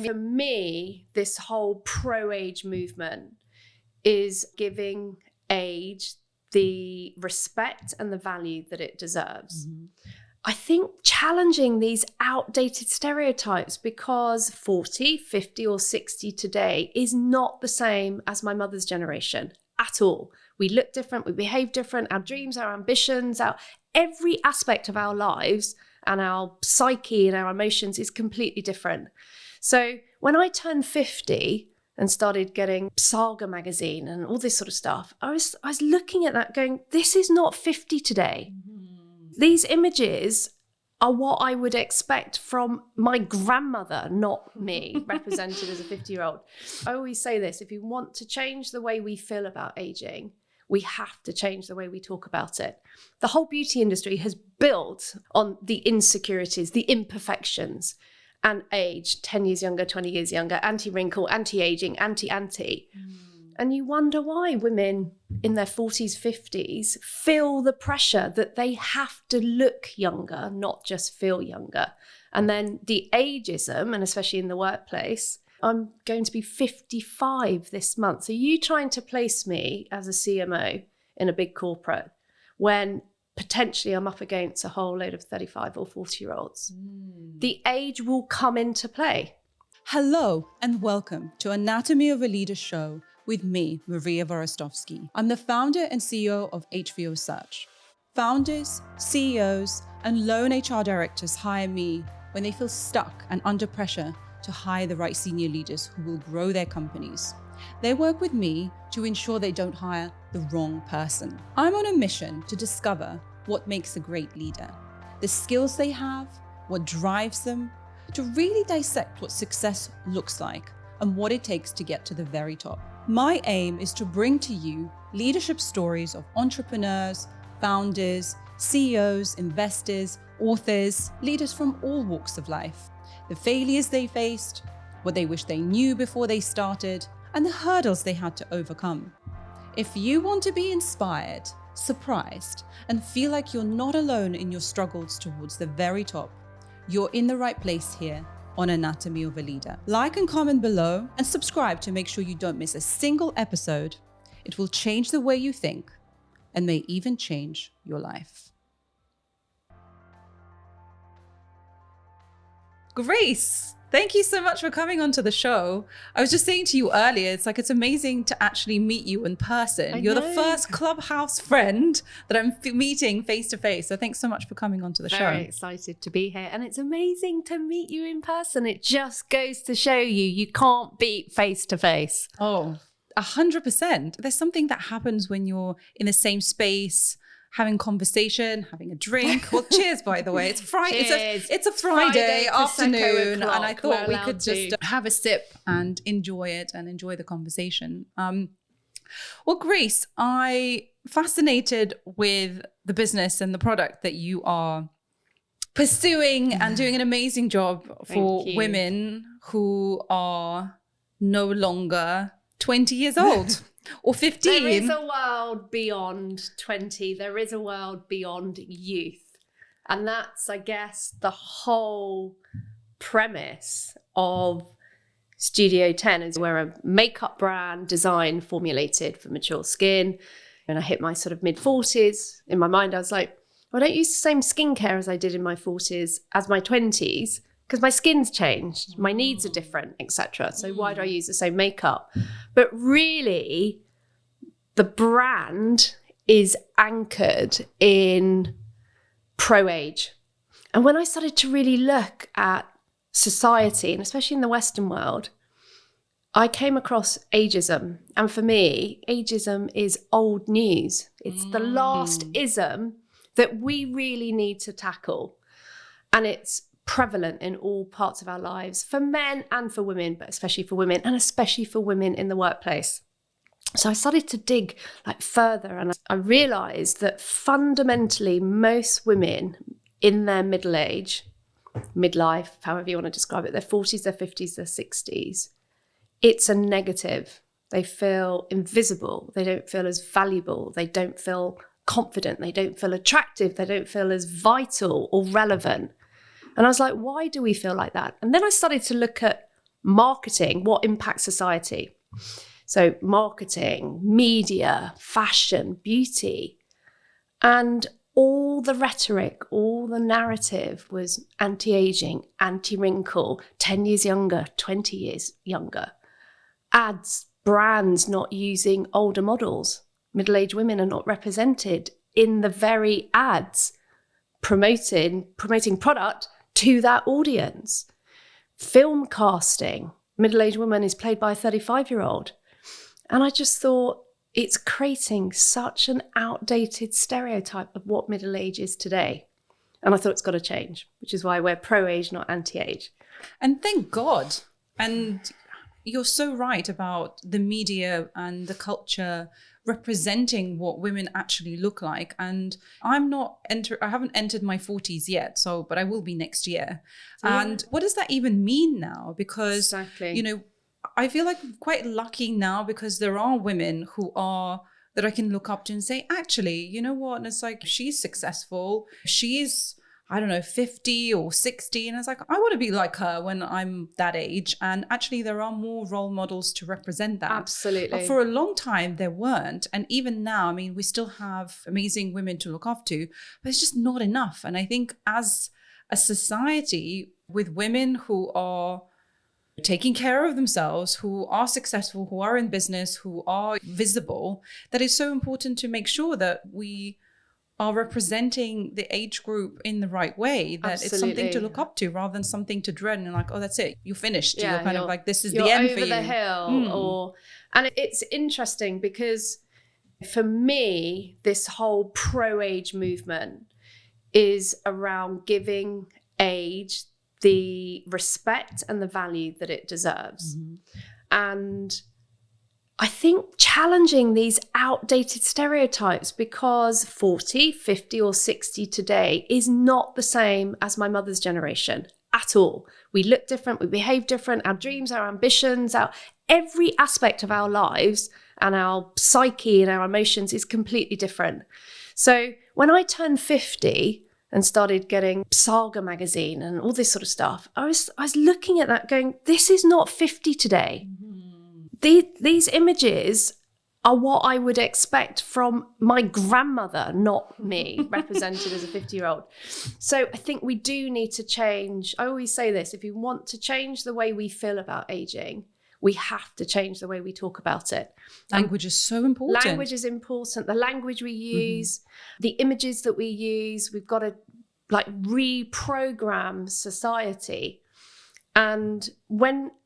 For me, this whole pro-age movement is giving age the respect and the value that it deserves. Mm-hmm. I think challenging these outdated stereotypes, because 40, 50 or 60 today is not the same as my mother's generation at all. We look different, we behave different, our dreams, our ambitions, every aspect of our lives and our psyche and our emotions is completely different. So when I turned 50 and started getting Saga magazine and all this sort of stuff, I was looking at that going, this is not 50 today. Mm-hmm. These images are what I would expect from my grandmother, not me, represented as a 50-year-old. I always say this, if you want to change the way we feel about aging, we have to change the way we talk about it. The whole beauty industry has built on the insecurities, the imperfections, and age, 10 years younger, 20 years younger, anti-wrinkle, anti-aging, anti-anti. And you wonder why women in their 40s, 50s feel the pressure that they have to look younger, not just feel younger. And then the ageism, and especially in the workplace, I'm going to be 55 this month. So you trying to place me as a CMO in a big corporate when potentially I'm up against a whole load of 35 or 40-year-olds. The age will come into play. Hello and welcome to Anatomy of a Leader show with me, Maria Vorostovsky. I'm the founder and CEO of HVO Search. Founders, CEOs, and lone HR directors hire me when they feel stuck and under pressure to hire the right senior leaders who will grow their companies. They work with me to ensure they don't hire the wrong person. I'm on a mission to discover what makes a great leader, the skills they have, what drives them, to really dissect what success looks like and what it takes to get to the very top. My aim is to bring to you leadership stories of entrepreneurs, founders, CEOs, investors, authors, leaders from all walks of life, the failures they faced, what they wish they knew before they started, and the hurdles they had to overcome. If you want to be inspired, surprised, and feel like you're not alone in your struggles towards the very top, you're in the right place here on Anatomy of a Leader. Like and comment below and subscribe to make sure you don't miss a single episode. It will change the way you think and may even change your life. Grace, thank you so much for coming onto the show. I was just saying to you earlier, it's amazing to actually meet you in person. You're the first Clubhouse friend that I'm meeting face to face. So thanks so much for coming onto the show. Very excited to be here. And it's amazing to meet you in person. It just goes to show you can't beat face to face. Oh, 100%. There's something that happens when you're in the same space, having conversation, having a drink. Well, cheers, by the way. It's Friday. It's a Friday afternoon, and I thought we could just have a sip and enjoy it and enjoy the conversation. Well, Grace, I'm fascinated with the business and the product that you are pursuing and doing an amazing job for women who are no longer 20 years old. Or 15. There is a world beyond 20. There is a world beyond youth. And that's, I guess, the whole premise of Studio 10 is we're a makeup brand designed, formulated for mature skin. And I hit my sort of mid-40s. In my mind, I was like, I don't use the same skincare as I did in my 40s as my 20s because my skin's changed, my needs are different, etc. So why do I use the same makeup? But really, the brand is anchored in pro-age. And when I started to really look at society, and especially in the Western world, I came across ageism. And for me, ageism is old news. It's the last ism that we really need to tackle. And it's prevalent in all parts of our lives, for men and for women, but especially for women, and especially for women in the workplace. So I started to dig further, and I realized that fundamentally most women in their middle age, midlife, however you want to describe it, their 40s, their 50s, their 60s, it's a negative. They feel invisible. They don't feel as valuable. They don't feel confident. They don't feel attractive. They don't feel as vital or relevant. And I was like, why do we feel like that? And then I started to look at marketing, what impacts society. So marketing, media, fashion, beauty, and all the rhetoric, all the narrative was anti-aging, anti-wrinkle, 10 years younger, 20 years younger. Ads, brands not using older models. Middle-aged women are not represented in the very ads promoting product to that audience. Film casting, middle-aged woman is played by a 35-year-old. And I just thought, it's creating such an outdated stereotype of what middle age is today. And I thought it's got to change, which is why we're pro-age, not anti-age. And thank God. And you're so right about the media and the culture representing what women actually look like. And I haven't entered my 40s yet, but I will be next year. Yeah. And what does that even mean now? Because, exactly. I feel like I'm quite lucky now because there are women that I can look up to and say, actually, you know what? And it's like, she's successful. She's, 50 or 60. And it's like, I want to be like her when I'm that age. And actually, there are more role models to represent that. Absolutely. But for a long time, there weren't. And even now, we still have amazing women to look up to, but it's just not enough. And I think as a society with women who are taking care of themselves, who are successful, who are in business, who are visible, that is so important to make sure that we are representing the age group in the right way, that Absolutely. It's something to look up to rather than something to dread and like, oh, that's it, you're finished. Yeah, you're kind of like, this is the end for you. You're over the hill. And it's interesting because for me, this whole pro-age movement is around giving age the respect and the value that it deserves. Mm-hmm. And I think challenging these outdated stereotypes, because 40, 50 or 60 today is not the same as my mother's generation at all. We look different, we behave different, our dreams, our ambitions, every aspect of our lives and our psyche and our emotions is completely different. So when I turned 50, and started getting Saga magazine and all this sort of stuff, I was looking at that going, this is not 50 today. Mm-hmm. These images are what I would expect from my grandmother, not me, represented as a 50-year-old. So I think we do need to change. I always say this, if you want to change the way we feel about aging, we have to change the way we talk about it. Language is so important. Language is important. The language we use, the images that we use, we've got to reprogram society. And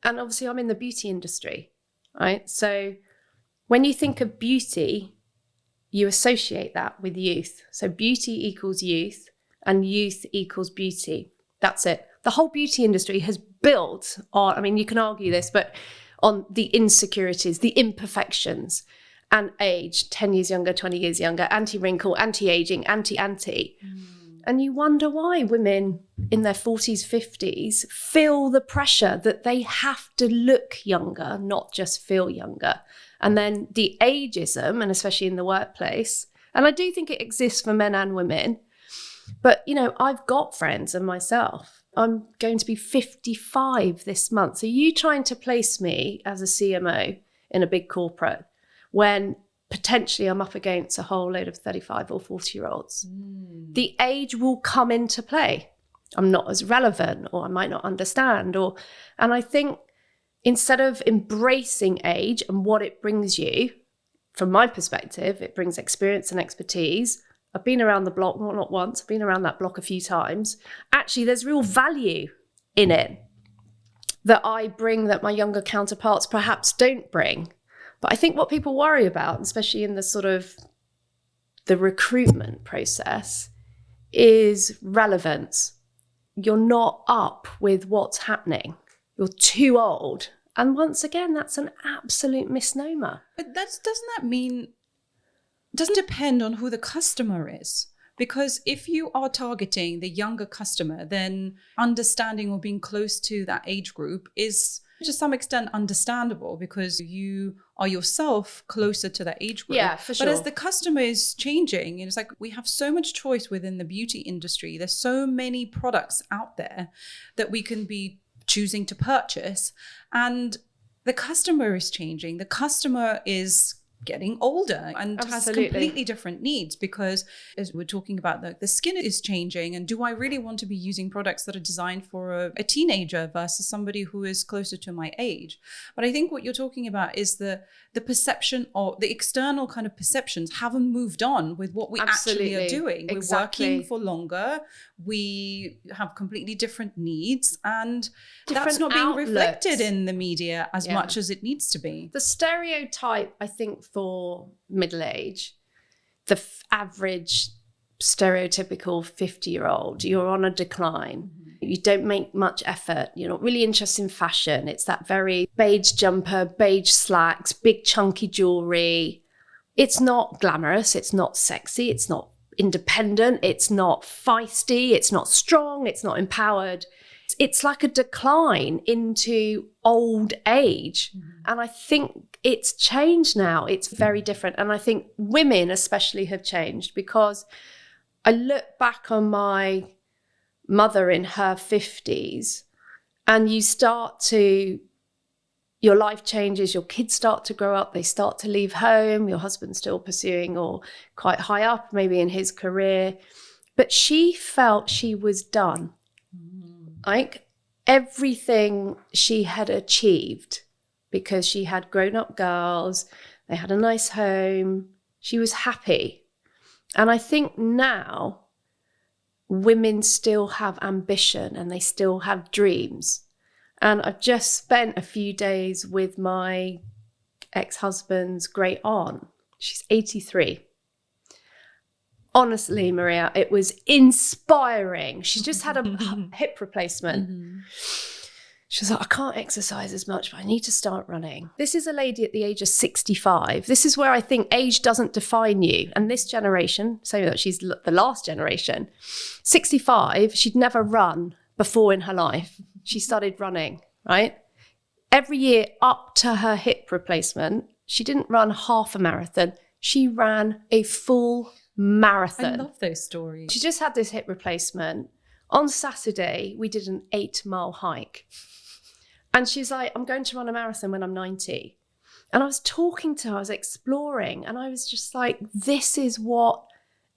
obviously I'm in the beauty industry, right? So when you think of beauty, you associate that with youth. So beauty equals youth and youth equals beauty. That's it. The whole beauty industry has built on, you can argue this, but on the insecurities, the imperfections, and age, 10 years younger, 20 years younger, anti-wrinkle, anti-aging, anti-anti. And you wonder why women in their 40s, 50s feel the pressure that they have to look younger, not just feel younger. And then the ageism, and especially in the workplace, and I do think it exists for men and women, but, I've got friends and myself. I'm going to be 55 this month. So you trying to place me as a CMO in a big corporate when potentially I'm up against a whole load of 35 or 40-year-olds. The age will come into play. I'm not as relevant, or I might not understand. And I think instead of embracing age and what it brings you, from my perspective, it brings experience and expertise. I've been around the block, not once, I've been around that block a few times. Actually, there's real value in it that I bring that my younger counterparts perhaps don't bring. But I think what people worry about, especially in the sort of the recruitment process, is relevance. You're not up with what's happening. You're too old. And once again, that's an absolute misnomer. But doesn't depend on who the customer is. Because if you are targeting the younger customer, then understanding or being close to that age group is to some extent understandable because you are yourself closer to that age group. Yeah, for sure. But as the customer is changing, it's like we have so much choice within the beauty industry. There's so many products out there that we can be choosing to purchase. And the customer is changing. The customer is getting older and Absolutely. has completely different needs, because as we're talking about, the skin is changing. And do I really want to be using products that are designed for a teenager versus somebody who is closer to my age? But I think what you're talking about is the perception, or the external kind of perceptions haven't moved on with what we actually are doing. Exactly. We're working for longer. We have completely different needs, and that's not being reflected in the media as much as it needs to be. The stereotype, I think, for middle age, the average stereotypical 50-year-old, you're on a decline. You don't make much effort. You're not really interested in fashion. It's that very beige jumper, beige slacks, big chunky jewelry. It's not glamorous. It's not sexy. It's not independent. It's not feisty. It's not strong. It's not empowered. It's like a decline into old age. And I think it's changed now. It's very different. And I think women especially have changed, because I look back on my mother in her 50s, and your life changes, your kids start to grow up, they start to leave home, your husband's still pursuing or quite high up maybe in his career, but she felt she was done. Like everything she had achieved, because she had grown-up girls, they had a nice home, she was happy. And I think now women still have ambition and they still have dreams. And I've just spent a few days with my ex-husband's great aunt. She's 83. Honestly, Maria, it was inspiring. She's just had a hip replacement. She was like, I can't exercise as much, but I need to start running. This is a lady at the age of 65. This is where I think age doesn't define you. And this generation, saying that she's the last generation, 65, she'd never run before in her life. She started running, right? Every year up to her hip replacement, she didn't run half a marathon. She ran a full marathon. I love those stories. She just had this hip replacement. On Saturday, we did an 8-mile hike. And she's like, I'm going to run a marathon when I'm 90. And I was talking to her, I was exploring, and I was just like, this is what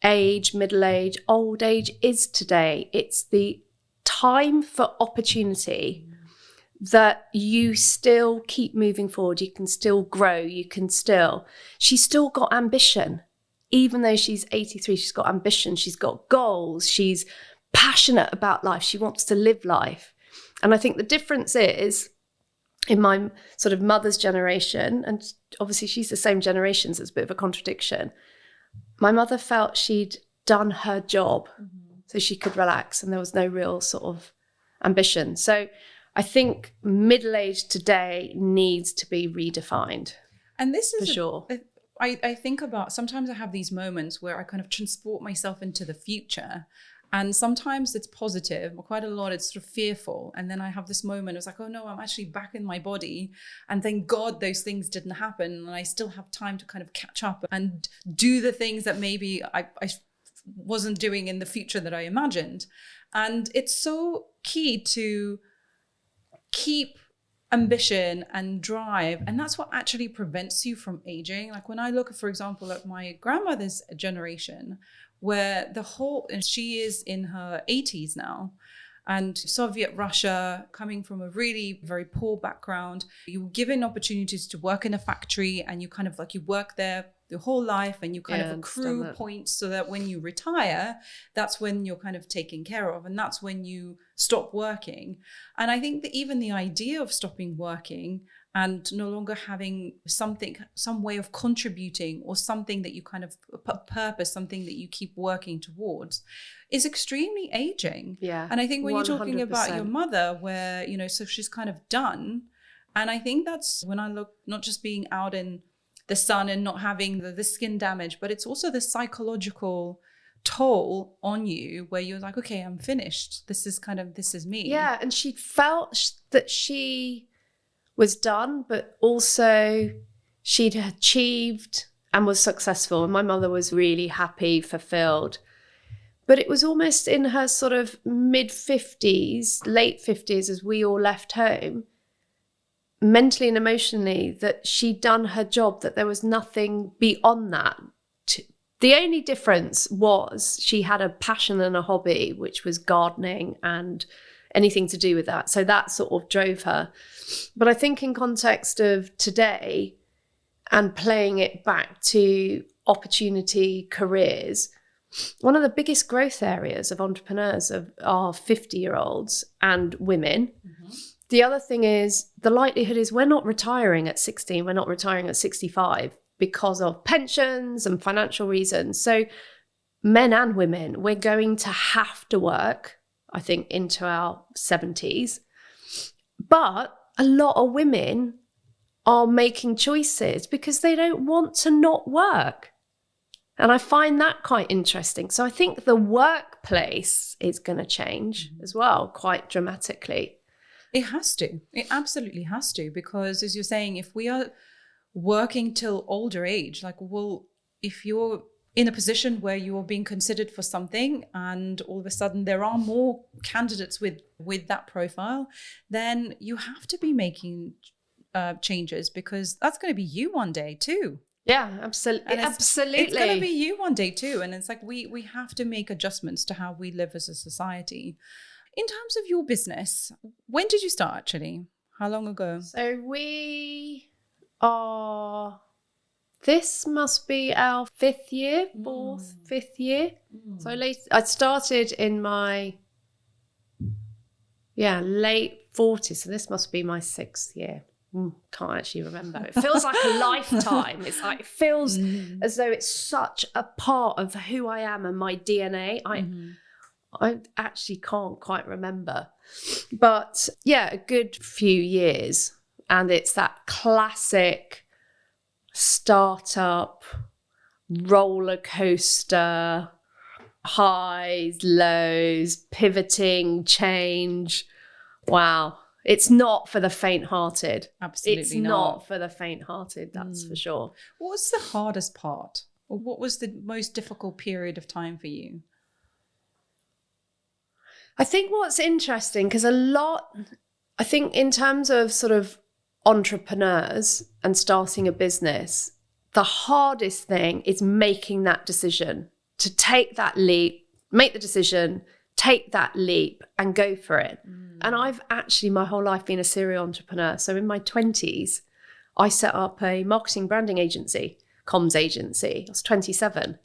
age, middle age, old age is today. It's the time for opportunity that you still keep moving forward. You can still grow. She's still got ambition. Even though she's 83, she's got ambition. She's got goals. She's passionate about life. She wants to live life. And I think the difference is, in my sort of mother's generation, and obviously she's the same generation, so it's a bit of a contradiction. My mother felt she'd done her job, so she could relax, and there was no real sort of ambition. So I think middle age today needs to be redefined. And this is for sure. I think about, sometimes I have these moments where I kind of transport myself into the future. And sometimes it's positive, but quite a lot it's sort of fearful. And then I have this moment, it's like, oh no, I'm actually back in my body. And thank God those things didn't happen. And I still have time to kind of catch up and do the things that maybe I wasn't doing in the future that I imagined. And it's so key to keep ambition and drive. And that's what actually prevents you from aging. Like when I look, for example, at my grandmother's generation, where and she is in her 80s now, and Soviet Russia, coming from a really very poor background, you were given opportunities to work in a factory, and you kind of like, you work there your whole life, and you kind of accrue points so that when you retire, that's when you're kind of taken care of, and that's when you stop working. And I think that even the idea of stopping working and no longer having some way of contributing, or something that you kind of purpose, something that you keep working towards, is extremely aging. Yeah. And I think when 100%. You're talking about your mother, where, so she's kind of done. And I think that's when I look, not just being out in the sun and not having the skin damage, but it's also the psychological toll on you, where you're like, okay, I'm finished. This is me. Yeah. And she felt that she was done, but also she'd achieved and was successful. And my mother was really happy, fulfilled. But it was almost in her sort of mid-50s, late 50s, as we all left home, mentally and emotionally, that she'd done her job, that there was nothing beyond that. The only difference was she had a passion and a hobby, which was gardening and anything to do with that. So that sort of drove her. But I think in context of today and playing it back to opportunity, careers, one of the biggest growth areas of entrepreneurs are 50-year-olds and women. Mm-hmm. The other thing is the likelihood is we're not retiring at 16, we're not retiring at 65 because of pensions and financial reasons. So men and women, we're going to have to work, I think, into our 70s. But a lot of women are making choices because they don't want to not work. And I find that quite interesting. So I think the workplace is going to change as well, quite dramatically. It has to. It absolutely has to. Because as you're saying, if we are working till older age, like, well, if you're in a position where you're being considered for something and all of a sudden there are more candidates with that profile, then you have to be making changes, because that's going to be you one day too. Yeah, absolutely. It's going to be you one day too. And it's like we have to make adjustments to how we live as a society. In terms of your business, when did you start actually? How long ago? So this must be our fifth year. So I started in my late 40s. So this must be my 6th year. Can't actually remember. It feels like a lifetime. It's like, it feels as though it's such a part of who I am and my DNA. I actually can't quite remember. But yeah, a good few years. And it's that classic startup roller coaster, highs, lows, pivoting, change. Wow. It's not for the faint-hearted. Absolutely it's not for the faint-hearted, that's for sure. What was the hardest part? Or what was the most difficult period of time for you? I think what's interesting, because I think in terms of sort of entrepreneurs and starting a business, the hardest thing is making that decision, to take that leap, make the decision, take that leap and go for it. And I've actually my whole life been a serial entrepreneur. So in my 20s, I set up a marketing branding agency, comms agency. I was 27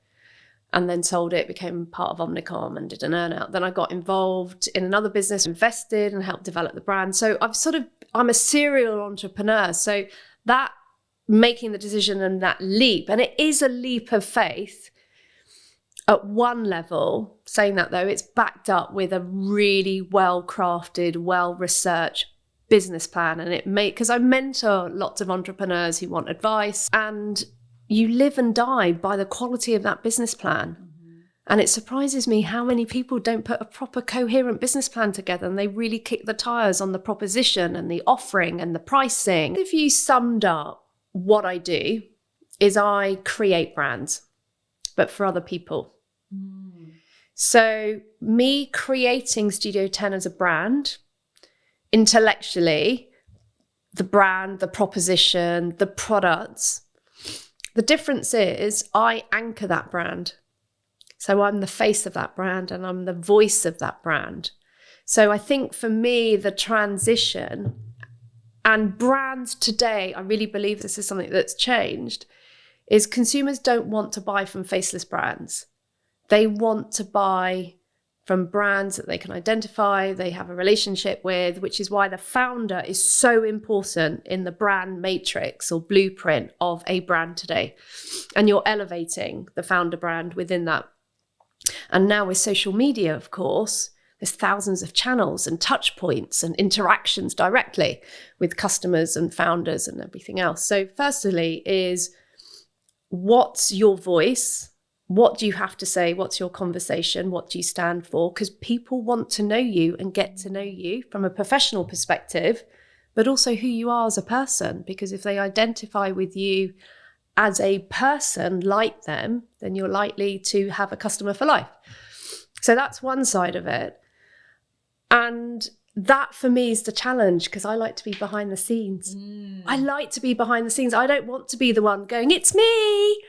and then sold it, became part of Omnicom and did an earn out. Then I got involved in another business, invested and helped develop the brand. So I'm a serial entrepreneur. So that making the decision and that leap, and it is a leap of faith at one level. Saying that though, it's backed up with a really well-crafted, well-researched business plan. And because I mentor lots of entrepreneurs who want advice, and you live and die by the quality of that business plan. And it surprises me how many people don't put a proper coherent business plan together, and they really kick the tires on the proposition and the offering and the pricing. If you summed up what I do, is I create brands, but for other people. So me creating Studio 10 as a brand, intellectually, the brand, the proposition, the products, the difference is I anchor that brand. So I'm the face of that brand and I'm the voice of that brand. So I think for me, the transition and brands today, I really believe this is something that's changed, is consumers don't want to buy from faceless brands. They want to buy from brands that they can identify, they have a relationship with, which is why the founder is so important in the brand matrix or blueprint of a brand today. And you're elevating the founder brand within that. And now with social media, of course, there's thousands of channels and touch points and interactions directly with customers and founders and everything else. So firstly is, what's your voice? What do you have to say? What's your conversation? What do you stand for? Because people want to know you and get to know you from a professional perspective, but also who you are as a person. Because if they identify with you as a person like them, then you're likely to have a customer for life. So that's one side of it. And that for me is the challenge, because I like to be behind the scenes. I like to be behind the scenes. I don't want to be the one going, it's me.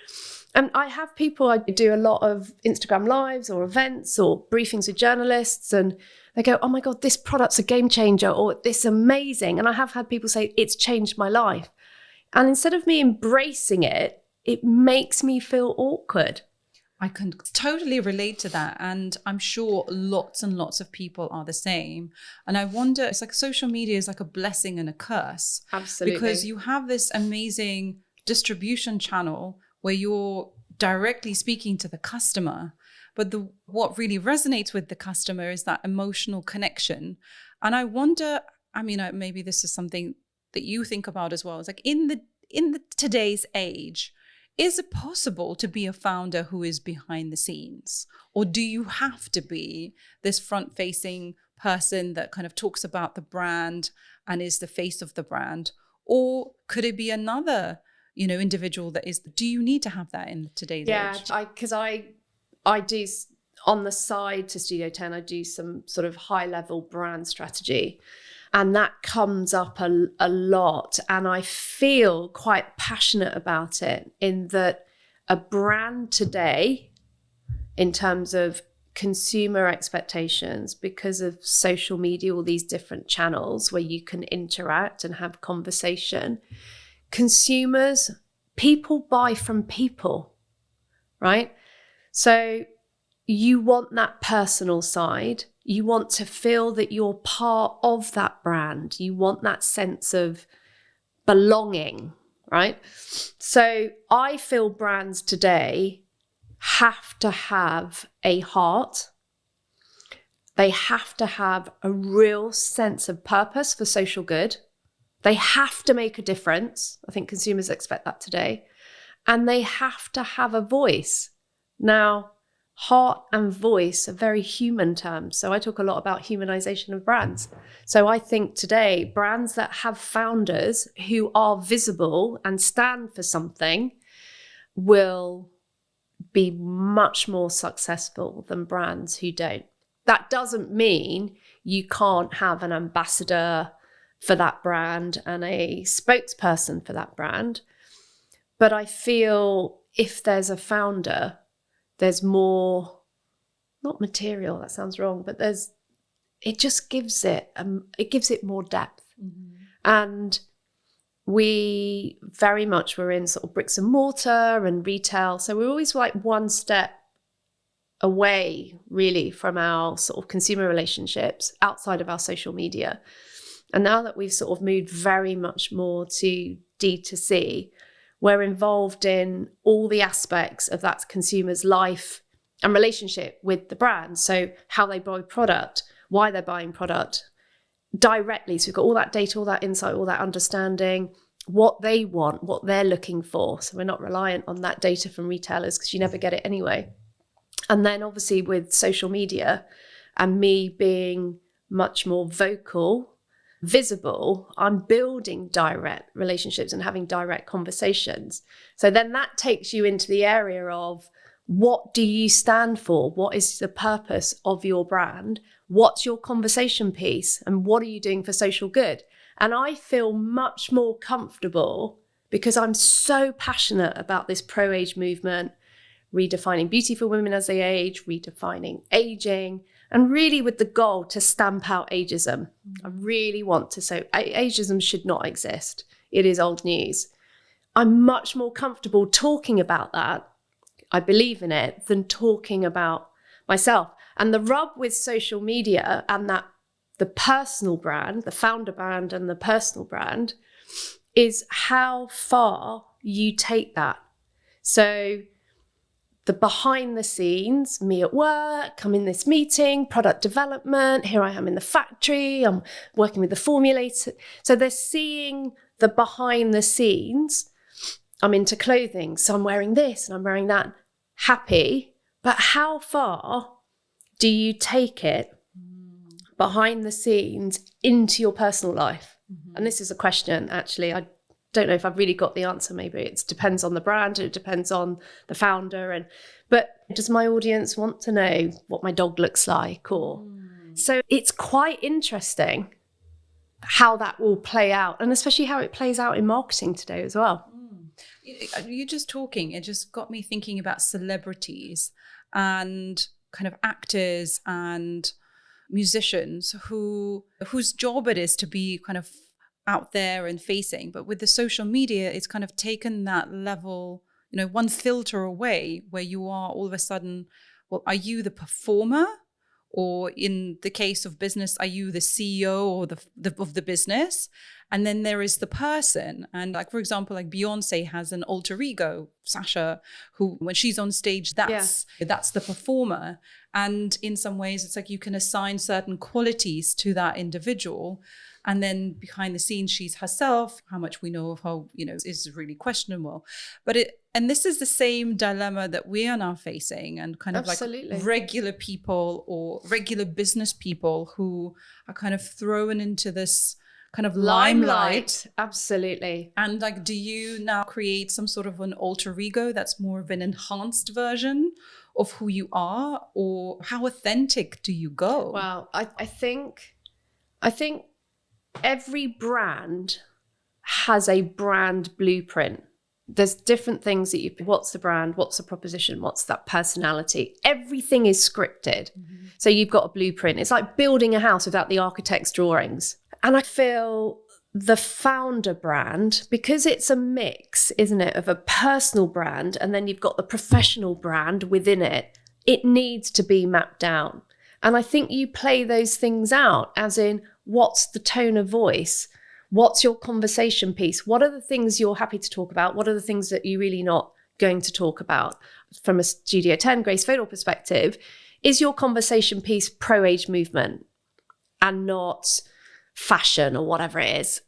And I have people, I do a lot of Instagram lives or events or briefings with journalists, and they go, oh my God, this product's a game changer, or this is amazing. And I have had people say, it's changed my life. And instead of me embracing it, it makes me feel awkward. I can totally relate to that. And I'm sure lots and lots of people are the same. And I wonder, it's like social media is like a blessing and a curse. Absolutely. Because you have this amazing distribution channel where you're directly speaking to the customer. But what really resonates with the customer is that emotional connection. And I wonder, I mean, maybe this is something that you think about as well. It's like in the today's age, is it possible to be a founder who is behind the scenes? Or do you have to be this front-facing person that kind of talks about the brand and is the face of the brand? Or could it be another, individual that is, do you need to have that in today's age? Yeah, because I do, on the side to Studio 10, I do some sort of high-level brand strategy. And that comes up a lot. And I feel quite passionate about it, in that a brand today, in terms of consumer expectations, because of social media, all these different channels where you can interact and have conversation, people buy from people, right? So you want that personal side. You want to feel that you're part of that brand. You want that sense of belonging, right? So I feel brands today have to have a heart. They have to have a real sense of purpose for social good. They have to make a difference. I think consumers expect that today. And they have to have a voice. Now, heart and voice are very human terms. So I talk a lot about humanization of brands. So I think today, brands that have founders who are visible and stand for something will be much more successful than brands who don't. That doesn't mean you can't have an ambassador for that brand and a spokesperson for that brand. But I feel if there's a founder, there's more, not material, that sounds wrong, but it just gives it more depth. Mm-hmm. And we very much were in sort of bricks and mortar and retail. So we're always like one step away really from our sort of consumer relationships outside of our social media. And now that we've sort of moved very much more to D2C, we're involved in all the aspects of that consumer's life and relationship with the brand. So how they buy product, why they're buying product directly. So we've got all that data, all that insight, all that understanding, what they want, what they're looking for. So we're not reliant on that data from retailers because you never get it anyway. And then obviously with social media and me being much more vocal, visible, I'm building direct relationships and having direct conversations. So then that takes you into the area of, what do you stand for? What is the purpose of your brand? What's your conversation piece? And what are you doing for social good? And I feel much more comfortable because I'm so passionate about this pro-age movement, redefining beauty for women as they age, redefining aging, and really with the goal to stamp out ageism. I really want to say ageism should not exist. It is old news. I'm much more comfortable talking about that, I believe in it, than talking about myself. And the rub with social media and that the personal brand, the founder brand and the personal brand, is how far you take that. So the behind the scenes, me at work, I'm in this meeting, product development, here I am in the factory, I'm working with the formulator. So they're seeing the behind the scenes. I'm into clothing, so I'm wearing this and I'm wearing that. Happy, but how far do you take it behind the scenes into your personal life? Mm-hmm. And this is a question, actually. don't know if I've really got the answer. Maybe it depends on the brand, it depends on the founder. But does my audience want to know what my dog looks like? So it's quite interesting how that will play out, and especially how it plays out in marketing today as well. You're just talking, it just got me thinking about celebrities and kind of actors and musicians whose job it is to be kind of out there and facing. But with the social media, it's kind of taken that level, one filter away, where you are all of a sudden, well, are you the performer? Or in the case of business, are you the CEO or of the business? And then there is the person. And like, for example, like Beyonce has an alter ego, Sasha, who when she's on stage, that's the performer. And in some ways, it's like you can assign certain qualities to that individual. And then behind the scenes, she's herself. How much we know of her, is really questionable. And this is the same dilemma that we are now facing, and kind of Absolutely. Like regular people or regular business people who are kind of thrown into this kind of limelight. Absolutely. And like, do you now create some sort of an alter ego that's more of an enhanced version of who you are, or how authentic do you go? Well, I think every brand has a brand blueprint. There's different things that what's the brand, what's the proposition, what's that personality? Everything is scripted. Mm-hmm. So you've got a blueprint. It's like building a house without the architect's drawings. And I feel the founder brand, because it's a mix, isn't it, of a personal brand and then you've got the professional brand within it, it needs to be mapped down. And I think you play those things out, as in, what's the tone of voice? What's your conversation piece? What are the things you're happy to talk about? What are the things that you're really not going to talk about? From a Studio 10 Grace Fodor perspective, is your conversation piece pro-age movement and not fashion or whatever it is?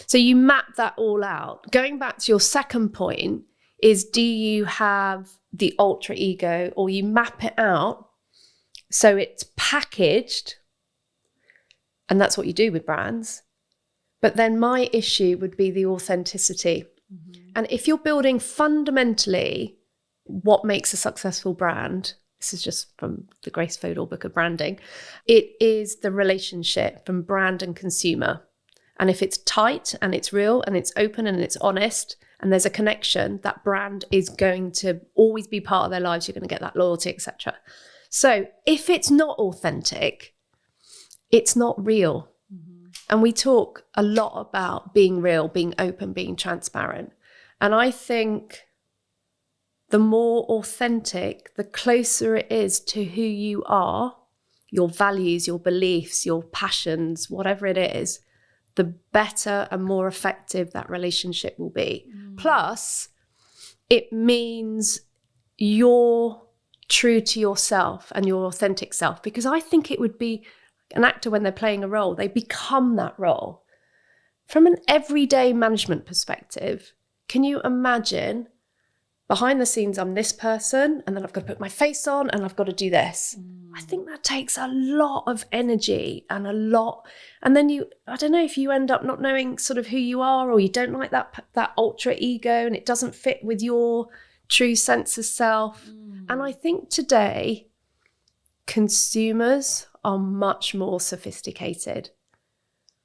So you map that all out. Going back to your second point is, do you have the alter ego, or you map it out so it's packaged? And that's what you do with brands. But then my issue would be the authenticity. Mm-hmm. And if you're building fundamentally what makes a successful brand, this is just from the Grace Fodor book of branding, it is the relationship from brand and consumer. And if it's tight and it's real and it's open and it's honest and there's a connection, that brand is going to always be part of their lives. You're going to get that loyalty, etc. So if it's not authentic, it's not real. And we talk a lot about being real, being open, being transparent. And I think the more authentic, the closer it is to who you are, your values, your beliefs, your passions, whatever it is, the better and more effective that relationship will be. Plus, it means you're true to yourself and your authentic self. Because I think it would be an actor, when they're playing a role, they become that role. From an everyday management perspective, can you imagine behind the scenes, I'm this person, and then I've got to put my face on and I've got to do this. I think that takes a lot of energy and and then I don't know if you end up not knowing sort of who you are, or you don't like that ultra ego and it doesn't fit with your true sense of self. And I think today, consumers are much more sophisticated.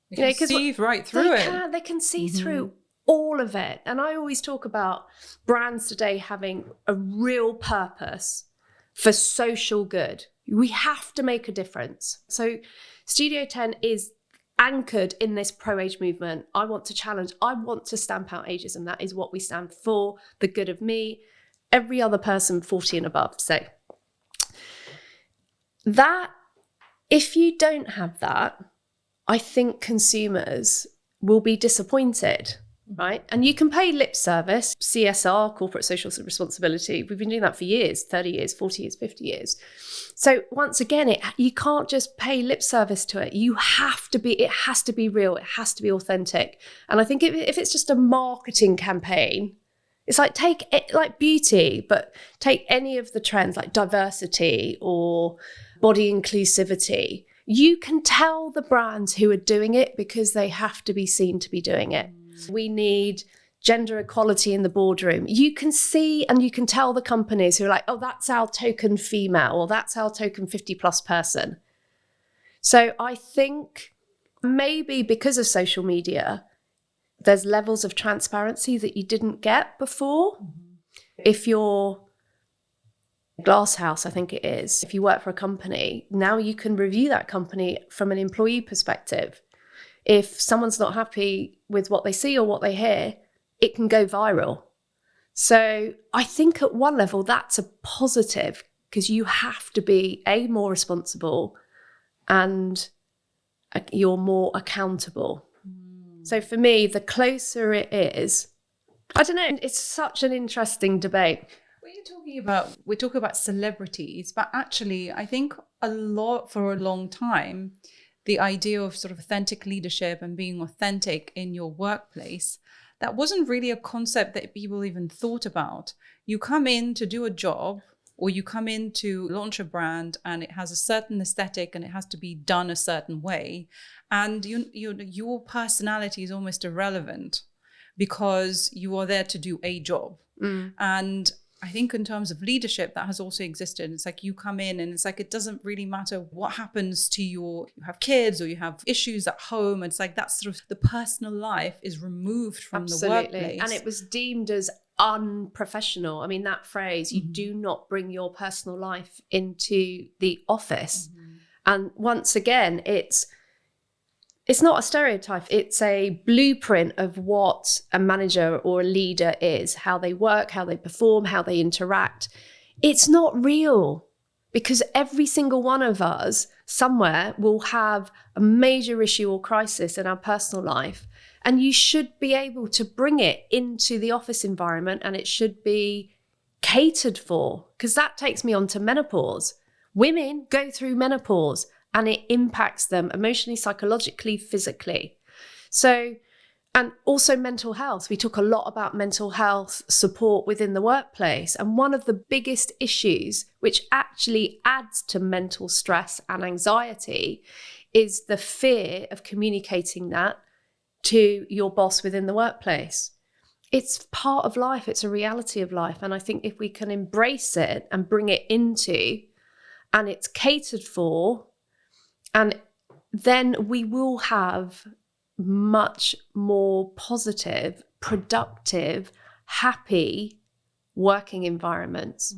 They can see right through it. They can see through all of it. And I always talk about brands today having a real purpose for social good. We have to make a difference. So Studio 10 is anchored in this pro-age movement. I want to challenge, I want to stamp out ageism. That is what we stand for, the good of me, every other person 40 and above. So that, if you don't have that, I think consumers will be disappointed, right? And you can pay lip service, CSR, corporate social responsibility. We've been doing that for years, 30 years, 40 years, 50 years. So once again, you can't just pay lip service to it. It has to be real. It has to be authentic. And I think if it's just a marketing campaign, it's like take it like beauty, but take any of the trends like diversity or body inclusivity. You can tell the brands who are doing it because they have to be seen to be doing it. We need gender equality in the boardroom, you can see and you can tell the companies who are like, oh, that's our token female, or that's our token 50 plus person. So I think maybe because of social media, there's levels of transparency that you didn't get before. If you're Glasshouse, I think it is, if you work for a company, now you can review that company from an employee perspective. If someone's not happy with what they see or what they hear, it can go viral. So I think at one level that's a positive, because you have to be more responsible and you're more accountable. So for me, the closer it is, I don't know, it's such an interesting debate. We talk about celebrities, but actually I think for a long time, the idea of sort of authentic leadership and being authentic in your workplace, that wasn't really a concept that people even thought about. You come in to do a job, or you come in to launch a brand, and it has a certain aesthetic and it has to be done a certain way. And your personality is almost irrelevant because you are there to do a job. And I think in terms of leadership, that has also existed. It's like you come in and it's like, it doesn't really matter what happens to you have kids or you have issues at home. It's like that sort of the personal life is removed from the workplace. And it was deemed as unprofessional. I mean, that phrase, you do not bring your personal life into the office. And once again, it's not a stereotype. It's a blueprint of what a manager or a leader is, how they work, how they perform, how they interact. It's not real, because every single one of us somewhere will have a major issue or crisis in our personal life. And you should be able to bring it into the office environment, and it should be catered for, because that takes me on to menopause. Women go through menopause and it impacts them emotionally, psychologically, physically. So, and also mental health. We talk a lot about mental health support within the workplace. And one of the biggest issues, which actually adds to mental stress and anxiety, is the fear of communicating that to your boss within the workplace. It's part of life. It's a reality of life. And I think if we can embrace it and bring it into, and it's catered for, and then we will have much more positive, productive, happy working environments.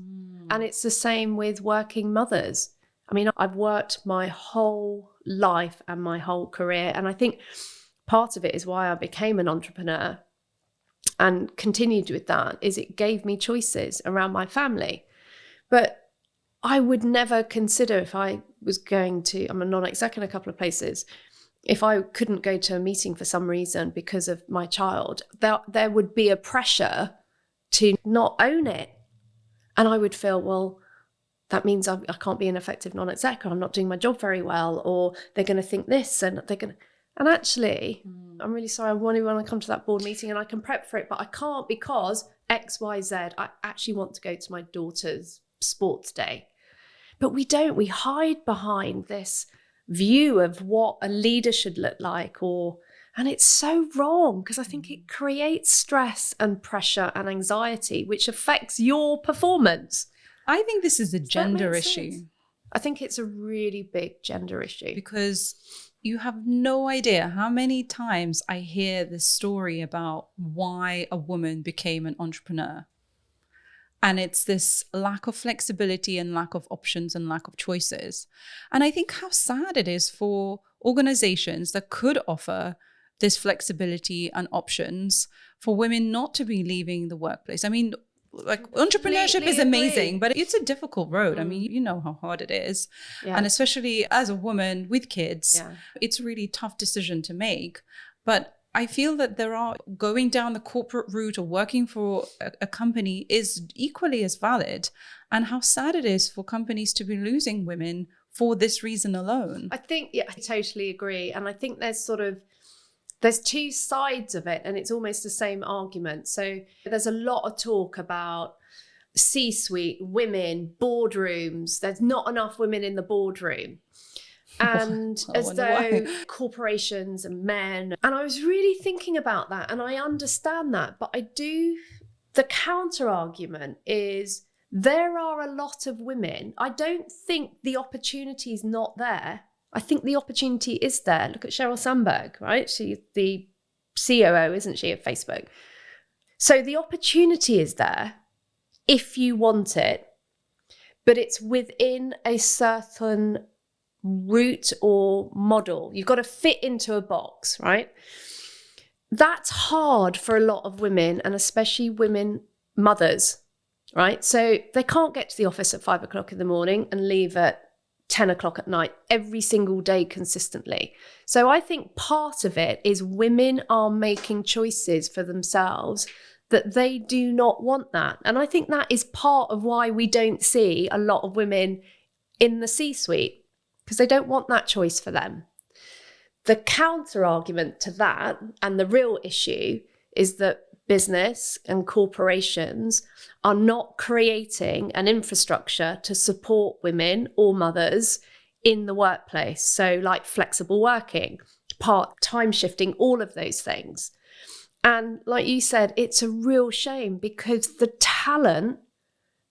And it's the same with working mothers. I mean, I've worked my whole life and my whole career. And I think part of it is why I became an entrepreneur and continued with that, is it gave me choices around my family. But I would never consider, if I was going to, I'm a non-exec in a couple of places, if I couldn't go to a meeting for some reason because of my child, there would be a pressure to not own it. And I would feel, well, that means I can't be an effective non-exec, or I'm not doing my job very well, or they're going to think this, and they're going to... And actually, I'm really sorry, I really want to come to that board meeting and I can prep for it, but I can't because X, Y, Z. I actually want to go to my daughter's sports day. But we don't. We hide behind this view of what a leader should look like, and it's so wrong, because I think it creates stress and pressure and anxiety, which affects your performance. I think this is a gender issue. Sense? I think it's a really big gender issue. Because you have no idea how many times I hear this story about why a woman became an entrepreneur. And it's this lack of flexibility and lack of options and lack of choices. And I think how sad it is for organizations that could offer this flexibility and options for women not to be leaving the workplace. I mean, like, entrepreneurship is amazing, but it's a difficult road. I mean, you know how hard it is. Yeah. And especially as a woman with kids, it's a really tough decision to make. But I feel that going down the corporate route or working for a company is equally as valid, and how sad it is for companies to be losing women for this reason alone. I think, I totally agree. And I think there's two sides of it, and it's almost the same argument. So there's a lot of talk about C-suite, women, boardrooms. There's not enough women in the boardroom. And I as wonder though why. corporations and men, and I was really thinking about that, and I understand that, but the counter argument is there are a lot of women. I don't think the opportunity is not there. I think the opportunity is there. Look at Sheryl Sandberg, right? She's the COO, isn't she, of Facebook? So the opportunity is there if you want it, but it's within a certain route or model. You've got to fit into a box, right? That's hard for a lot of women, and especially women mothers, right? So they can't get to the office at 5 o'clock in the morning and leave at 10 o'clock at night every single day consistently. So I think part of it is women are making choices for themselves that they do not want that. And I think that is part of why we don't see a lot of women in the C-suite, because they don't want that choice for them. The counter argument to that, and the real issue, is that business and corporations are not creating an infrastructure to support women or mothers in the workplace. So like flexible working, part-time shifting, all of those things. And like you said, it's a real shame because the talent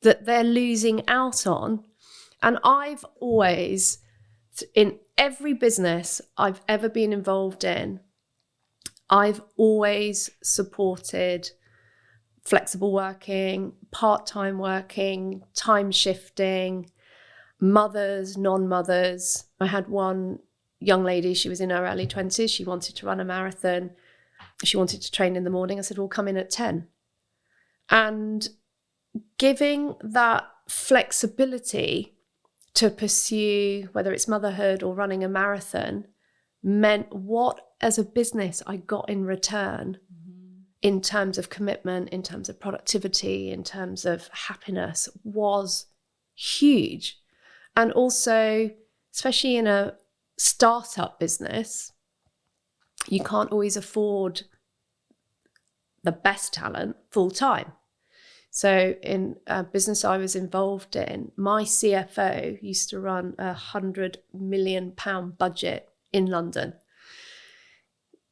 that they're losing out on, and I've always, in every business I've ever been involved in, I've always supported flexible working, part-time working, time shifting, mothers, non-mothers. I had one young lady, she was in her early 20s. She wanted to run a marathon. She wanted to train in the morning. I said, well, come in at 10. And giving that flexibility to pursue, whether it's motherhood or running a marathon, meant what as a business I got in return in terms of commitment, in terms of productivity, in terms of happiness was huge. And also, especially in a startup business, you can't always afford the best talent full time. So in a business I was involved in, my CFO used to run £100 million budget in London.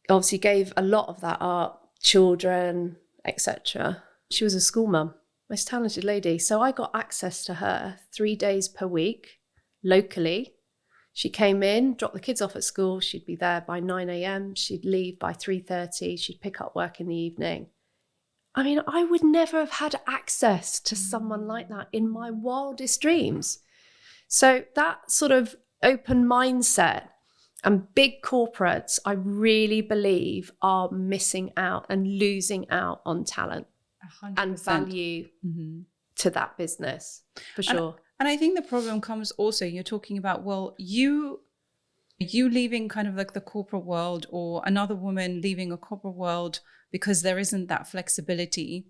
Obviously gave a lot of that up, children, etc. She was a school mum, most talented lady. So I got access to her 3 days per week locally. She came in, dropped the kids off at school. She'd be there by 9 a.m. She'd leave by 3:30. She'd pick up work in the evening. I mean, I would never have had access to someone like that in my wildest dreams. So that sort of open mindset, and big corporates, I really believe, are missing out and losing out on talent 100%. and value to that business, for sure. And I think the problem comes also, you're talking about, well, you leaving kind of like the corporate world, or another woman leaving a corporate world because there isn't that flexibility.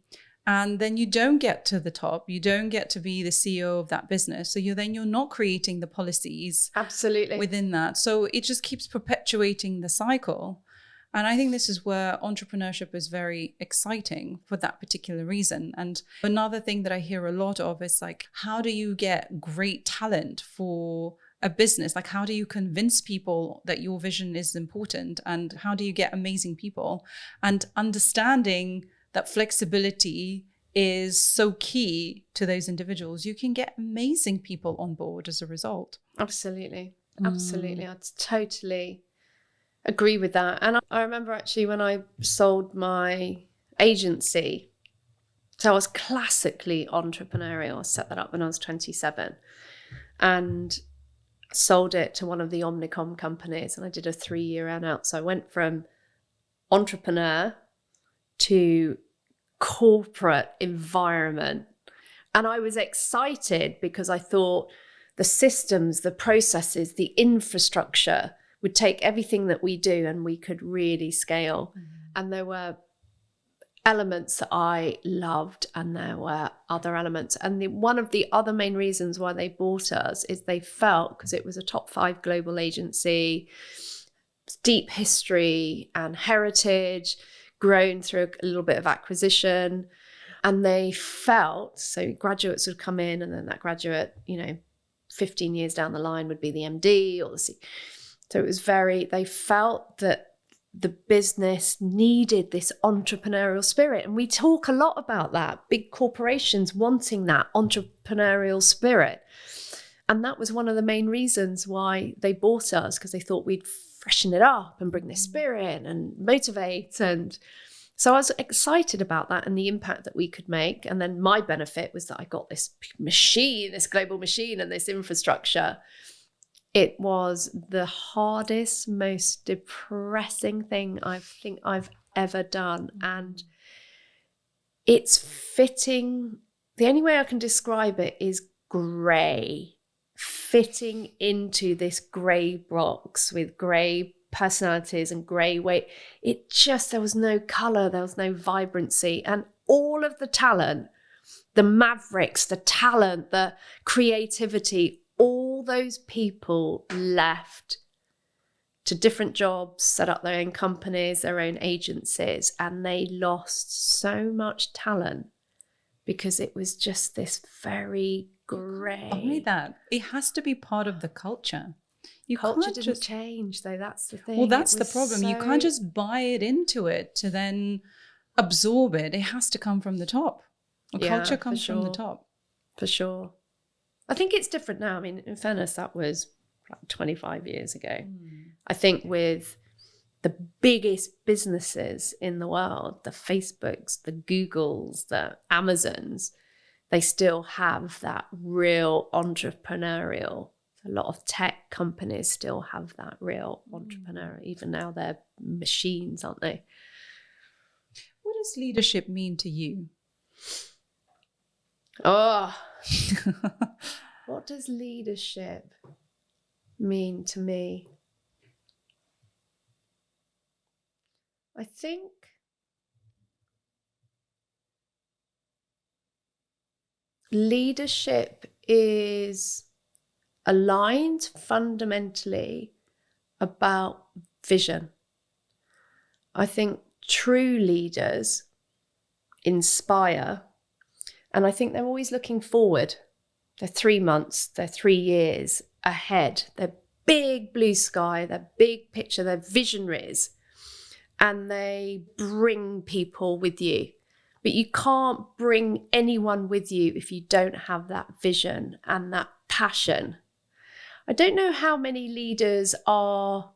And then you don't get to the top, you don't get to be the CEO of that business. So you're not creating the policies Absolutely within that. So it just keeps perpetuating the cycle. And I think this is where entrepreneurship is very exciting for that particular reason. And another thing that I hear a lot of is like, how do you get great talent for a business? Like, how do you convince people that your vision is important? And how do you get amazing people? And understanding that flexibility is so key to those individuals. You can get amazing people on board as a result. Absolutely. Absolutely. I totally agree with that. And I remember actually when I sold my agency, so I was classically entrepreneurial. I set that up when I was 27 and sold it to one of the Omnicom companies, and I did a 3-year earn out. So I went from entrepreneur to corporate environment. And I was excited because I thought the systems, the processes, the infrastructure would take everything that we do and we could really scale. And there were elements that I loved and there were other elements. And one of the other main reasons why they bought us is they felt, because it was a top 5 global agency, deep history and heritage, grown through a little bit of acquisition. And they felt, so graduates would come in and then that graduate, 15 years down the line would be the MD or the C. So it was they felt that the business needed this entrepreneurial spirit. And we talk a lot about that, big corporations wanting that entrepreneurial spirit. And that was one of the main reasons why they bought us, because they thought we'd freshen it up and bring this spirit and motivate. And so I was excited about that and the impact that we could make. And then my benefit was that I got this machine, this global machine and this infrastructure. It was the hardest, most depressing thing I think I've ever done. And it's fitting. The only way I can describe it is grey, fitting into this grey box with grey personalities and grey weight. There was no colour, there was no vibrancy. And all of the talent, the mavericks, the talent, the creativity, all those people left to different jobs, set up their own companies, their own agencies, and they lost so much talent because it was just this very grey. Only that. It has to be part of the culture. Culture didn't change, though. That's the thing. Well, that's the problem. You can't just buy it into it to then absorb it. It has to come from the top. Culture comes from the top. For sure. I think it's different now. I mean, in fairness, that was like 25 years ago. I think with the biggest businesses in the world, the Facebooks, the Googles, the Amazons, they still have that real entrepreneurial. A lot of tech companies still have that real entrepreneur. Even now they're machines, aren't they? What does leadership mean to you? Oh, what does leadership mean to me? I think leadership is aligned fundamentally about vision. I think true leaders inspire, and I think they're always looking forward. They're 3 months, they're 3 years ahead. They're big blue sky, they're big picture, they're visionaries, and they bring people with you. But you can't bring anyone with you if you don't have that vision and that passion. I don't know how many leaders are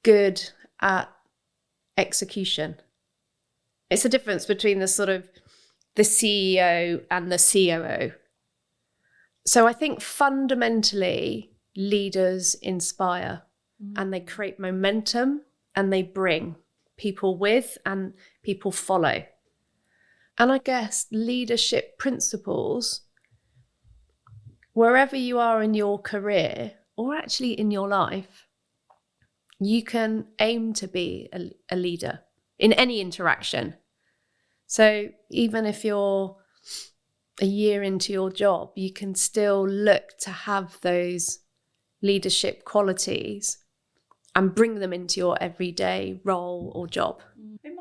good at execution. It's a difference between the sort of the CEO and the COO. So I think fundamentally leaders inspire and they create momentum and they bring people with and people follow. And I guess leadership principles, wherever you are in your career or actually in your life, you can aim to be a leader in any interaction. So even if you're a year into your job, you can still look to have those leadership qualities and bring them into your everyday role or job. In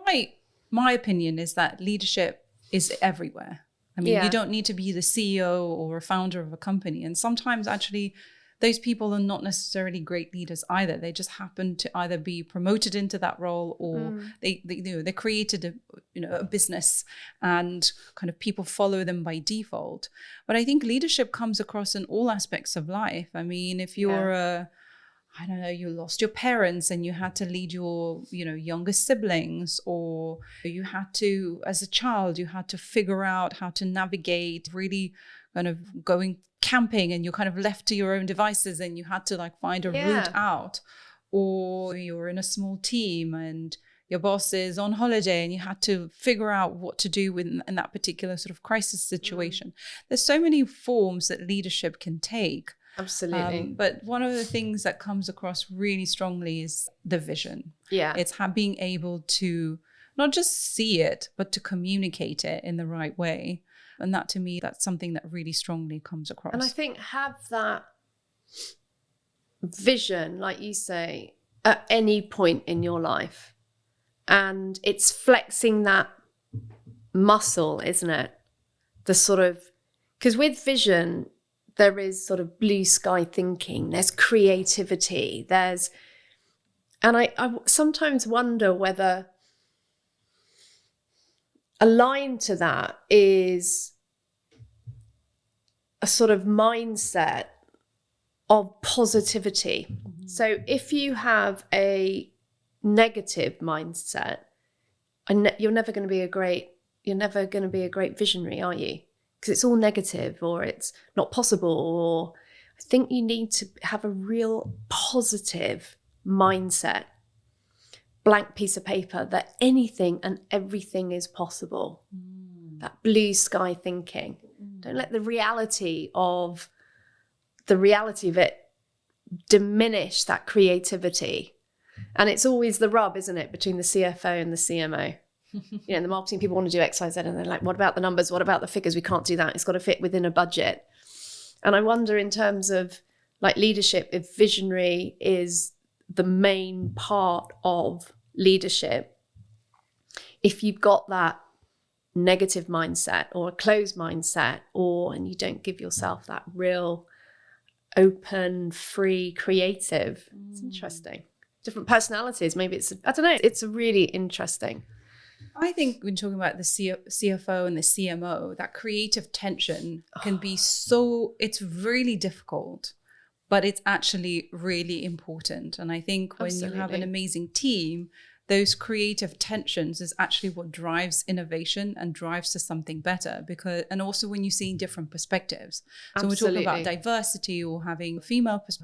my opinion is that leadership is everywhere. I mean, you don't need to be the CEO or a founder of a company. And sometimes actually those people are not necessarily great leaders either. They just happen to either be promoted into that role or they created a business and kind of people follow them by default. But I think leadership comes across in all aspects of life. I mean, if you're you lost your parents and you had to lead your, younger siblings, or you had to, as a child, you had to figure out how to navigate really kind of going camping and you're kind of left to your own devices and you had to find a route out, or you're in a small team and your boss is on holiday and you had to figure out what to do in that particular sort of crisis situation. There's so many forms that leadership can take. Absolutely. But one of the things that comes across really strongly is the vision. Yeah. It's being able to not just see it, but to communicate it in the right way. And that, to me, that's something that really strongly comes across. And I think have that vision, like you say, at any point in your life. And it's flexing that muscle, isn't it? The sort of, because with vision, there is sort of blue sky thinking, there's creativity, and I sometimes wonder whether aligned to that is a sort of mindset of positivity. Mm-hmm. So if you have a negative mindset, you're never going to be a great visionary, are you? Because it's all negative, or it's not possible, or I think you need to have a real positive mindset, blank piece of paper, that anything and everything is possible. That blue sky thinking. Don't let the reality of it diminish that creativity. And it's always the rub, isn't it, between the CFO and the CMO. You know, the marketing people want to do X, Y, Z, and they're like, what about the numbers? What about the figures? We can't do that. It's got to fit within a budget. And I wonder, in terms of like leadership, if visionary is the main part of leadership, if you've got that negative mindset or a closed mindset, and you don't give yourself that real open, free, creative, it's interesting. Different personalities, maybe I don't know, it's really interesting. I think when talking about the CFO and the CMO, that creative tension can be it's really difficult, but it's actually really important. And I think when you have an amazing team, those creative tensions is actually what drives innovation and drives to something better. And also when you see different perspectives. So we're talking about diversity, or having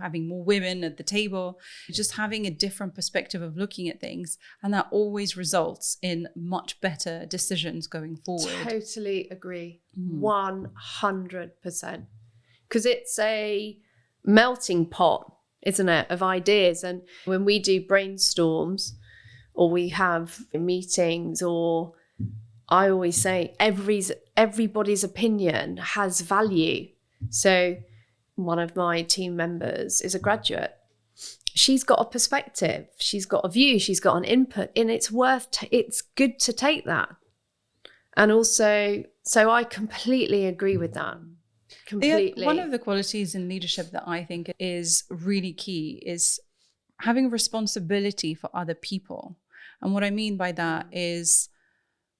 having more women at the table, just having a different perspective of looking at things. And that always results in much better decisions going forward. Totally agree. 100%. Because it's a melting pot, isn't it, of ideas. And when we do brainstorms, or we have meetings, or I always say everybody's opinion has value. So one of my team members is a graduate. She's got a perspective, she's got a view, she's got an input, and it's good to take that. And also, so I completely agree with that. Completely. One of the qualities in leadership that I think is really key is having responsibility for other people. And what I mean by that is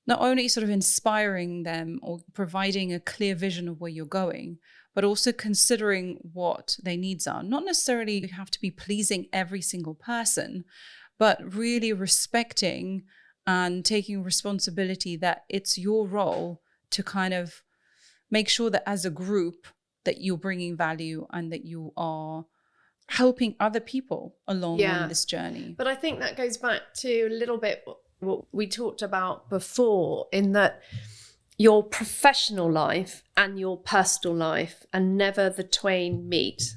not only sort of inspiring them or providing a clear vision of where you're going, but also considering what their needs are. Not necessarily you have to be pleasing every single person, but really respecting and taking responsibility that it's your role to kind of make sure that as a group that you're bringing value and that you are helping other people along on this journey. But I think that goes back to a little bit what we talked about before, in that your professional life and your personal life, and never the twain meet.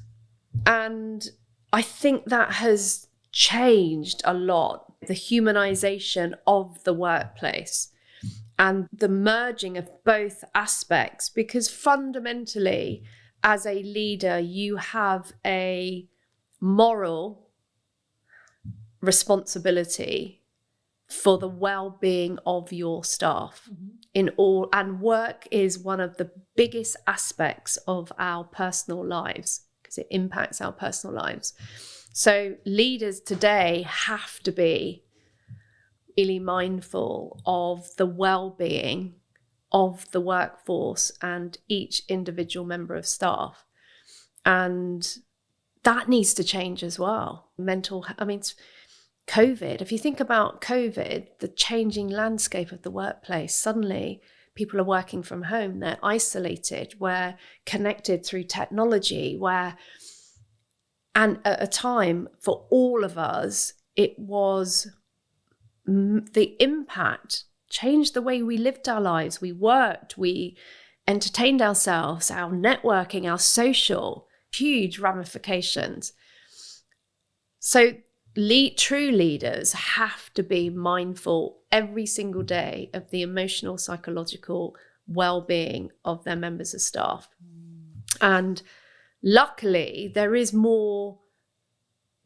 And I think that has changed a lot, the humanization of the workplace and the merging of both aspects, because fundamentally, as a leader, you have a moral responsibility for the well-being of your staff and work is one of the biggest aspects of our personal lives, because it impacts our personal lives. So leaders today have to be really mindful of the well-being of the workforce and each individual member of staff. And that needs to change as well. COVID, if you think about COVID, the changing landscape of the workplace, suddenly people are working from home, they're isolated, we're connected through technology, and at a time for all of us, it was the impact changed the way we lived our lives. We worked, we entertained ourselves, our networking, our social, huge ramifications. So true leaders have to be mindful every single day of the emotional, psychological well-being of their members of staff. And luckily, there is more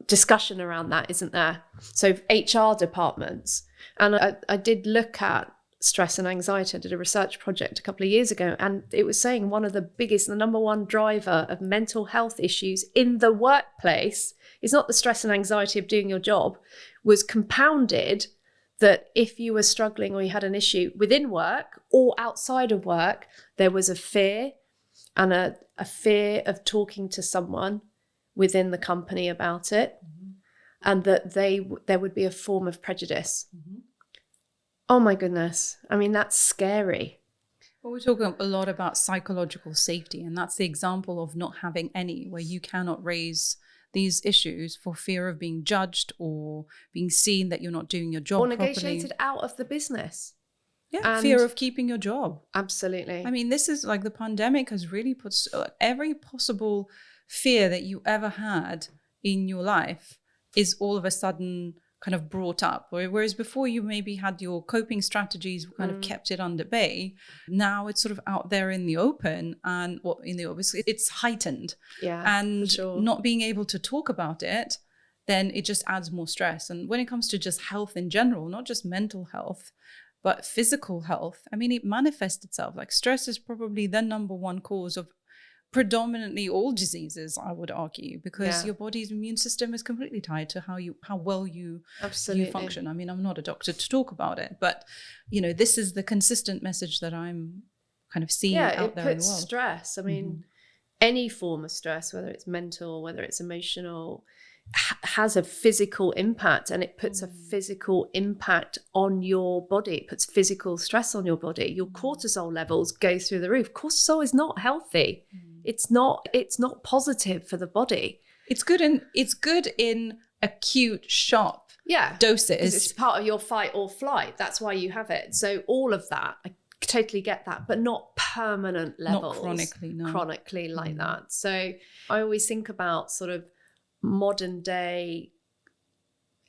discussion around that, isn't there? So HR departments, and I did look at stress and anxiety. I did a research project a couple of years ago, and it was saying one of the biggest, the number one driver of mental health issues in the workplace is not the stress and anxiety of doing your job, was compounded that if you were struggling or you had an issue within work or outside of work, there was a fear and a fear of talking to someone within the company about it, and that there would be a form of prejudice. Oh my goodness. I mean, that's scary. Well, we're talking a lot about psychological safety, and that's the example of not having any, where you cannot raise these issues for fear of being judged or being seen that you're not doing your job or properly. negotiated out of the business. Yeah, And fear of keeping your job. Absolutely. I mean, this is like the pandemic has really put every possible fear that you ever had in your life is all of a sudden kind of brought up. Whereas before you maybe had your coping strategies kind of kept it under bay. Now it's sort of out there in the open, and obviously it's heightened. Yeah, and for sure. Not being able to talk about it, then it just adds more stress. And when it comes to just health in general, not just mental health, but physical health, I mean, it manifests itself. Like stress is probably the number one cause of predominantly all diseases, I would argue, because your body's immune system is completely tied to how well you function. I mean, I'm not a doctor to talk about it, but this is the consistent message that I'm kind of seeing out there in the world. Stress. I mean, any form of stress, whether it's mental, whether it's emotional, has a physical impact, and it puts a physical impact on your body. It puts physical stress on your body. Your cortisol levels go through the roof. Cortisol is not healthy. It's not positive for the body. It's good in acute, sharp doses. It's part of your fight or flight. That's why you have it. So all of that, I totally get that, but not permanent levels. Not chronically, no. Chronically like that. So I always think about sort of modern day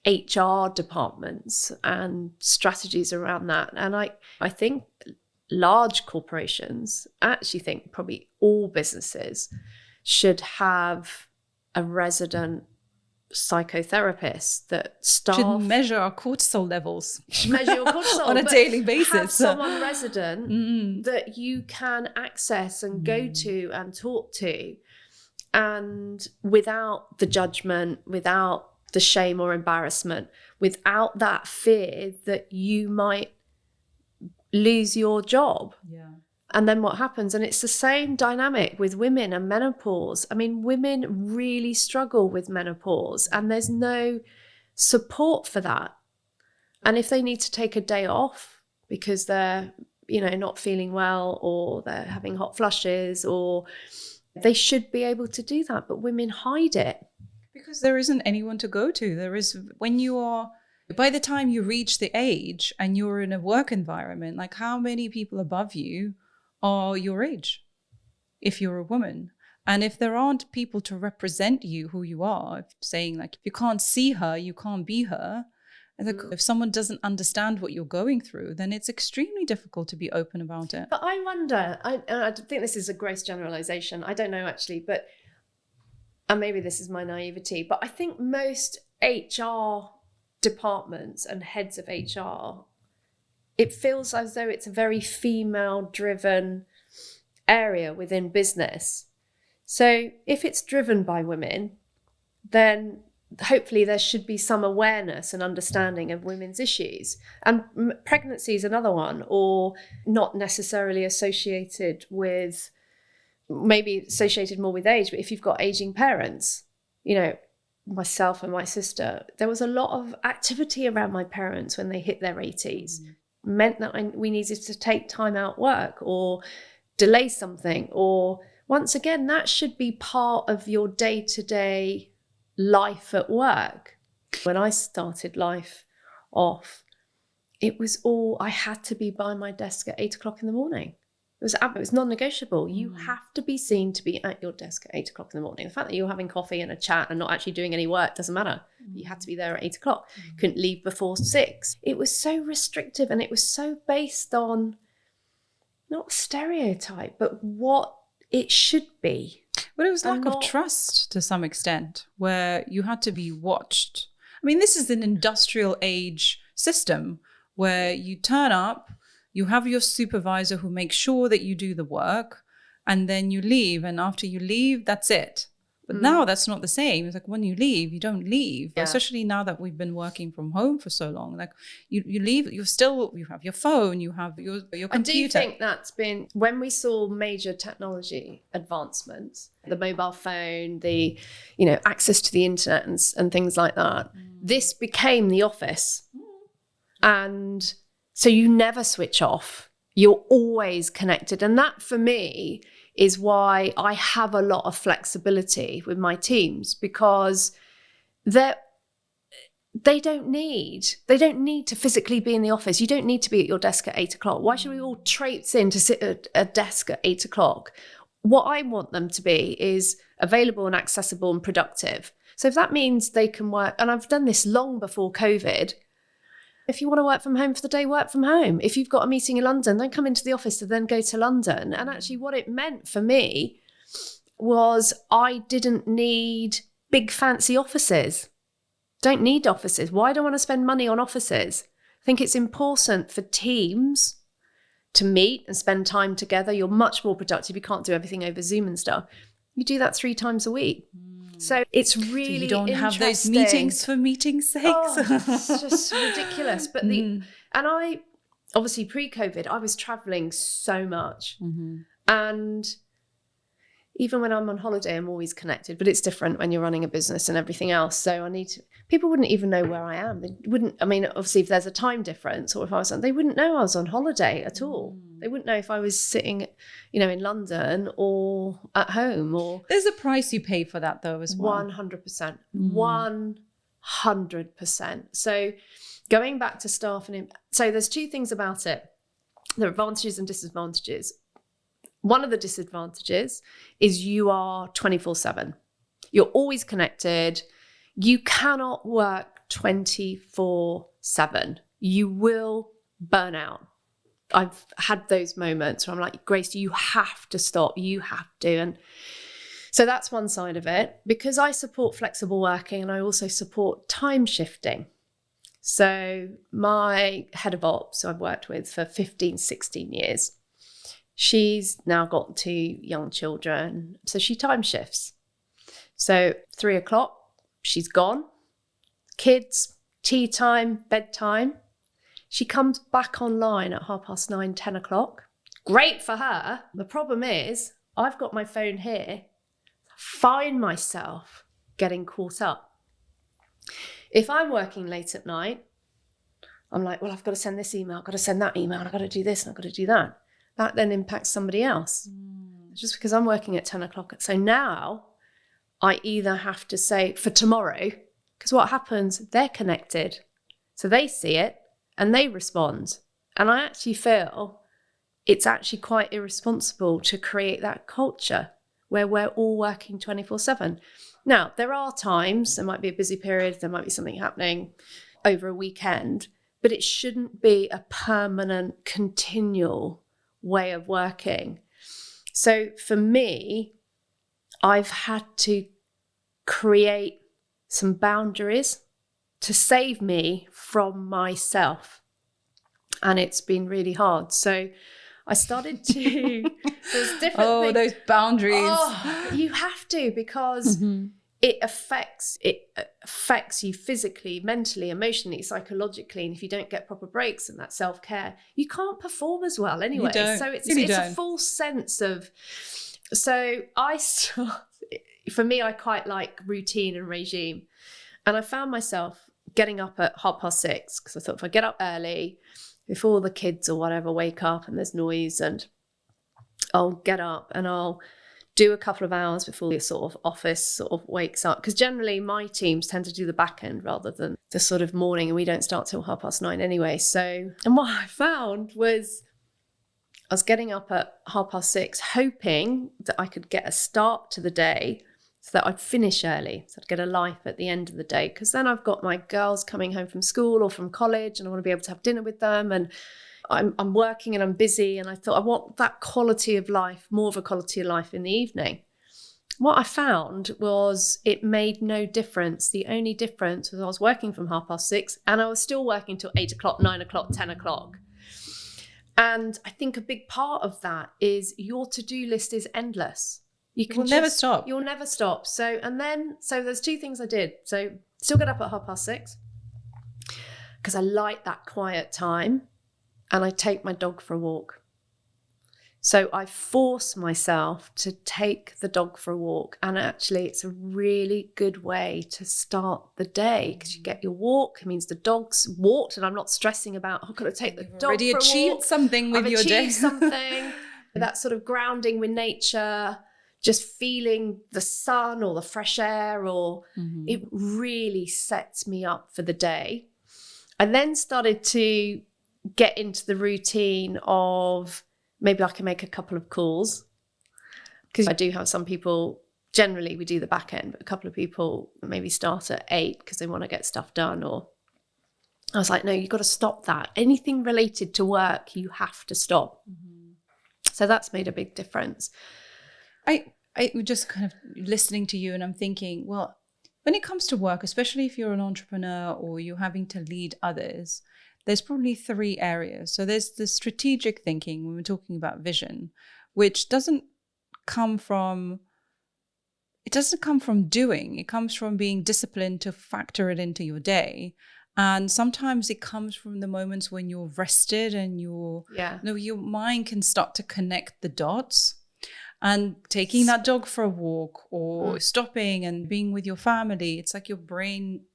HR departments and strategies around that. And I think large corporations, I actually think probably all businesses should have a resident psychotherapist that staff should measure our cortisol levels. Measure your cortisol on a daily basis. Have someone resident that you can access and go to and talk to, and without the judgment, without the shame or embarrassment, without that fear that you might lose your job. Yeah. And then what happens? And it's the same dynamic with women and menopause. I mean, women really struggle with menopause, and there's no support for that. And if they need to take a day off because they're, not feeling well, or they're having hot flushes, or they should be able to do that, but women hide it. Because there isn't anyone to go to. By the time you reach the age and you're in a work environment, like how many people above you are your age if you're a woman? And if there aren't people to represent you, who you are, saying like, if you can't see her, you can't be her. If someone doesn't understand what you're going through, then it's extremely difficult to be open about it. But I wonder, I think this is a gross generalization. I don't know actually, and maybe this is my naivety, but I think most HR departments and heads of HR, it feels as though it's a very female-driven area within business. So if it's driven by women, then hopefully there should be some awareness and understanding of women's issues. And pregnancy is another one, or not necessarily associated with, maybe associated more with age, but if you've got aging parents, myself and my sister, there was a lot of activity around my parents when they hit their 80s. Meant that we needed to take time out work or delay something, or once again, that should be part of your day-to-day life at work. When I started life off, it was all, I had to be by my desk at 8:00 in the morning. It was non-negotiable. You have to be seen to be at your desk at 8:00 in the morning. The fact that you're having coffee and a chat and not actually doing any work doesn't matter. You had to be there at 8:00. Couldn't leave before 6. It was so restrictive, and it was so based on not stereotype, but what it should be. But it was lack of trust to some extent, where you had to be watched. I mean, this is an industrial age system where you turn up, you have your supervisor who makes sure that you do the work, and then you leave. And after you leave, that's it. But now that's not the same. It's like when you leave, you don't leave. Yeah. Especially now that we've been working from home for so long. Like you leave, you have your phone, you have your computer. I do think that's been, when we saw major technology advancements, the mobile phone, the, access to the internet and things like that, this became the office. And so you never switch off. You're always connected. And that for me is why I have a lot of flexibility with my teams, because they don't need to physically be in the office. You don't need to be at your desk at 8:00. Why should we all traipse in to sit at a desk at 8:00? What I want them to be is available and accessible and productive. So if that means they can work, and I've done this long before COVID, if you want to work from home for the day, work from home. If you've got a meeting in London, then come into the office to then go to London. And actually what it meant for me was I didn't need big fancy offices. Don't need offices. Why do I want to spend money on offices? I think it's important for teams to meet and spend time together. You're much more productive. You can't do everything over Zoom and stuff. You do that 3 times a week. So it's really so you don't have those meetings for meetings' sakes. It's just ridiculous. But and I, obviously pre-COVID, I was traveling so much. And even when I'm on holiday, I'm always connected, but it's different when you're running a business and everything else. So people wouldn't even know where I am. They wouldn't, obviously if there's a time difference or if I was they wouldn't know I was on holiday at all. They wouldn't know if I was sitting, in London or at home or. There's a price you pay for that though as well. 100%. 100%. So going back to staff so there's 2 things about it. There are advantages and disadvantages. One of the disadvantages is you are 24/7. You're always connected. You cannot work 24/7. You will burn out. I've had those moments where I'm like, Grace, you have to stop. You have to. And so that's one side of it. Because I support flexible working and I also support time shifting. So my head of ops, who I've worked with for 15, 16 years, she's now got 2 young children. So she time shifts. So 3:00, she's gone. Kids, tea time, bedtime. She comes back online at 9:30, 10:00. Great for her. The problem is I've got my phone here. I find myself getting caught up. If I'm working late at night, I'm like, well, I've got to send this email. I've got to send that email. I've got to do this and I've got to do that. That then impacts somebody else. Just because I'm working at 10:00. So now I either have to say for tomorrow, because what happens, they're connected. So they see it and they respond. And I actually feel it's actually quite irresponsible to create that culture where we're all working 24/7. Now, there are times, there might be a busy period, there might be something happening over a weekend, but it shouldn't be a permanent, continual way of working. So for me, I've had to create some boundaries to save me from myself. And it's been really hard. So I started to, there's different things. Those boundaries. You have to, because it affects you physically, mentally, emotionally, psychologically. And if you don't get proper breaks and that self-care, you can't perform as well anyway. So it's a full sense of, for me, I quite like routine and regime. And I found myself getting up at 6:30 because I thought if I get up early, before the kids or whatever wake up and there's noise, and I'll get up and I'll do a couple of hours before the sort of office sort of wakes up. Because generally my teams tend to do the back end rather than the sort of morning, and we don't start till 9:30 anyway. So, and what I found was I was getting up at 6:30, hoping that I could get a start to the day so that I'd finish early, so I'd get a life at the end of the day. Because then I've got my girls coming home from school or from college, and I want to be able to have dinner with them, and I'm working and I'm busy, and I thought I want that quality of life, more of a quality of life in the evening. What I found was it made no difference. The only difference was I was working from 6:30 and I was still working till 8:00, 9:00, 10:00. And I think a big part of that is your to-do list is endless. You'll never stop. You'll never stop. So there's two things I did. So still get up at 6:30 because I like that quiet time, and I take my dog for a walk. So I force myself to take the dog for a walk. And actually, it's a really good way to start the day because you get your walk. It means the dog's walked and I'm not stressing about, I've got to take the dog for a walk. Already achieved something with your day. I've achieved something. That sort of grounding with nature, just feeling the sun or the fresh air, or it really sets me up for the day. I then started to get into the routine of, maybe I can make a couple of calls, because I do have some people, generally we do the back end, but a couple of people maybe start at 8 because they want to get stuff done. Or I was like, no, you've got to stop that. Anything related to work, you have to stop. So that's made a big difference. I just kind of listening to you and I'm thinking, well, when it comes to work, especially if you're an entrepreneur or you're having to lead others, there's probably 3 areas. So there's the strategic thinking when we're talking about vision, which doesn't come from doing. It comes from being disciplined to factor it into your day. And sometimes it comes from the moments when you're rested and your mind can start to connect the dots. And taking that dog for a walk or stopping and being with your family, it's like your brain,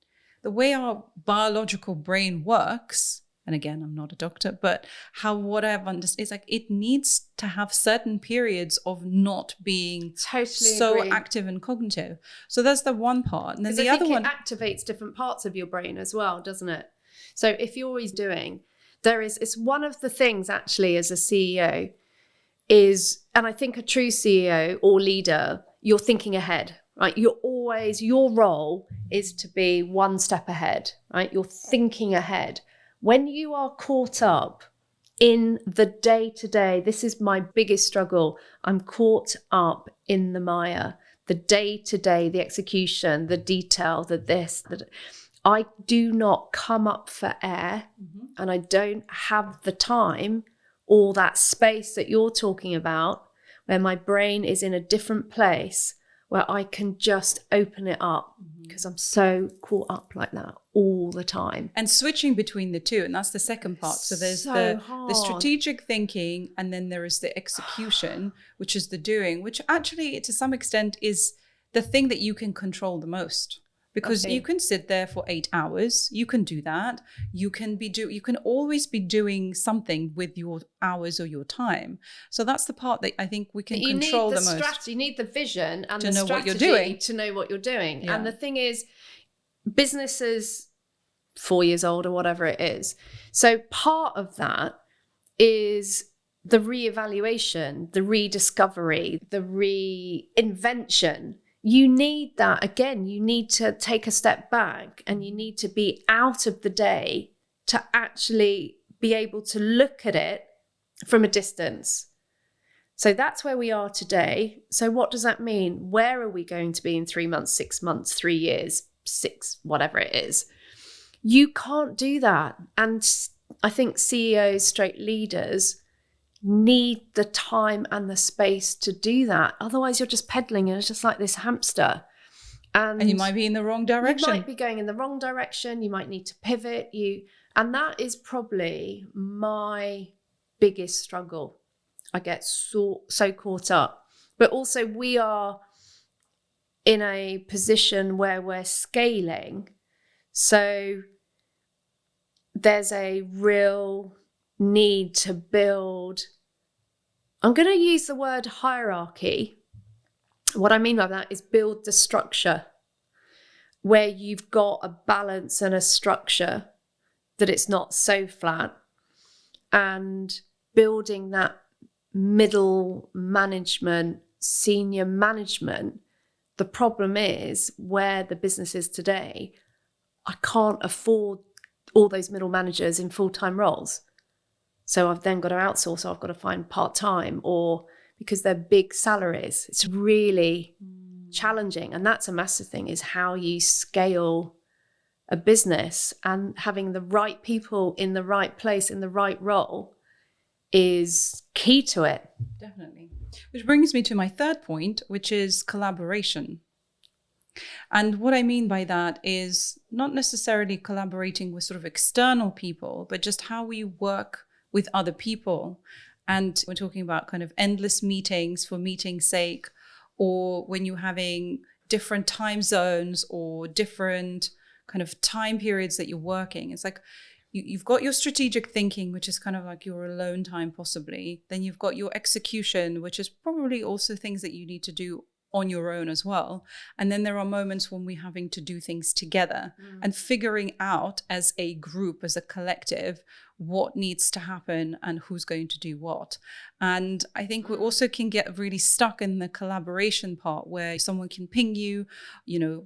the way our biological brain works, and again, I'm not a doctor, but what I've understood is like it needs to have certain periods of not being active and cognitive. So that's the one part. And then the other one, it activates different parts of your brain as well, doesn't it? So if you're always doing, it's one of the things actually as a CEO is, and I think a true CEO or leader, you're thinking ahead, right? Your role is to be one step ahead, right? You're thinking ahead. When you are caught up in the day-to-day, this is my biggest struggle. I'm caught up in the mire, the day-to-day, the execution, the detail, I do not come up for air, and I don't have the time or that space that you're talking about where my brain is in a different place where I can just open it up, because I'm so caught up like that all the time. And switching between the two, and that's the second part. So there's the strategic thinking, and then there is the execution, which is the doing, which actually to some extent is the thing that you can control the most. Because you can sit there for 8 hours. You can do that. You can always be doing something with your hours or your time. So that's the part that I think we can control the most. You need the vision and to the know strategy what you're doing. To know what you're doing. Yeah. And the thing is, businesses 4 years old or whatever it is. So part of that is the reevaluation, the rediscovery, the reinvention. You need that. Again, you need to take a step back and you need to be out of the day to actually be able to look at it from a distance. So that's where we are today. So what does that mean? Where are we going to be in 3 months, 6 months, 3 years, 6, whatever it is? You can't do that. And I think CEOs, straight leaders, need the time and the space to do that. Otherwise, you're just pedaling and it's just like this hamster. And you might be in the wrong direction. You might be going in the wrong direction. You might need to pivot. And that is probably my biggest struggle. I get so caught up. But also we are in a position where we're scaling. So there's a real need to build, I'm going to use the word hierarchy. What I mean by that is build the structure where you've got a balance and a structure, that it's not so flat, and building that middle management, senior management. The problem is where the business is today, I can't afford all those middle managers in full-time roles. So I've then got to outsource, or I've got to find part-time, or because they're big salaries. It's really challenging. And that's a massive thing, is how you scale a business, and having the right people in the right place, in the right role, is key to it. Definitely. Which brings me to my third point, which is collaboration. And what I mean by that is not necessarily collaborating with sort of external people, but just how we work with other people. And we're talking about kind of endless meetings for meeting's sake, or when you're having different time zones or different kind of time periods that you're working. It's like you've got your strategic thinking, which is kind of like your alone time possibly. Then you've got your execution, which is probably also things that you need to do on your own as well. And then there are moments when we're having to do things together and figuring out as a group, as a collective, what needs to happen and who's going to do what. And I think we also can get really stuck in the collaboration part where someone can ping you,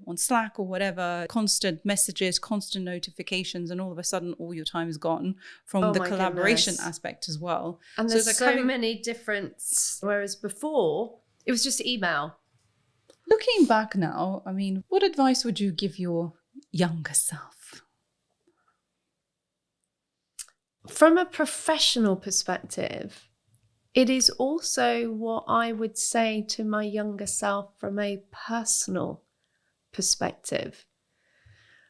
on Slack or whatever, constant messages, constant notifications, and all of a sudden all your time is gone from the collaboration aspect as well. And there's so many different, whereas before it was just email. Looking back now, I mean, what advice would you give your younger self? From a professional perspective, it is also what I would say to my younger self from a personal perspective.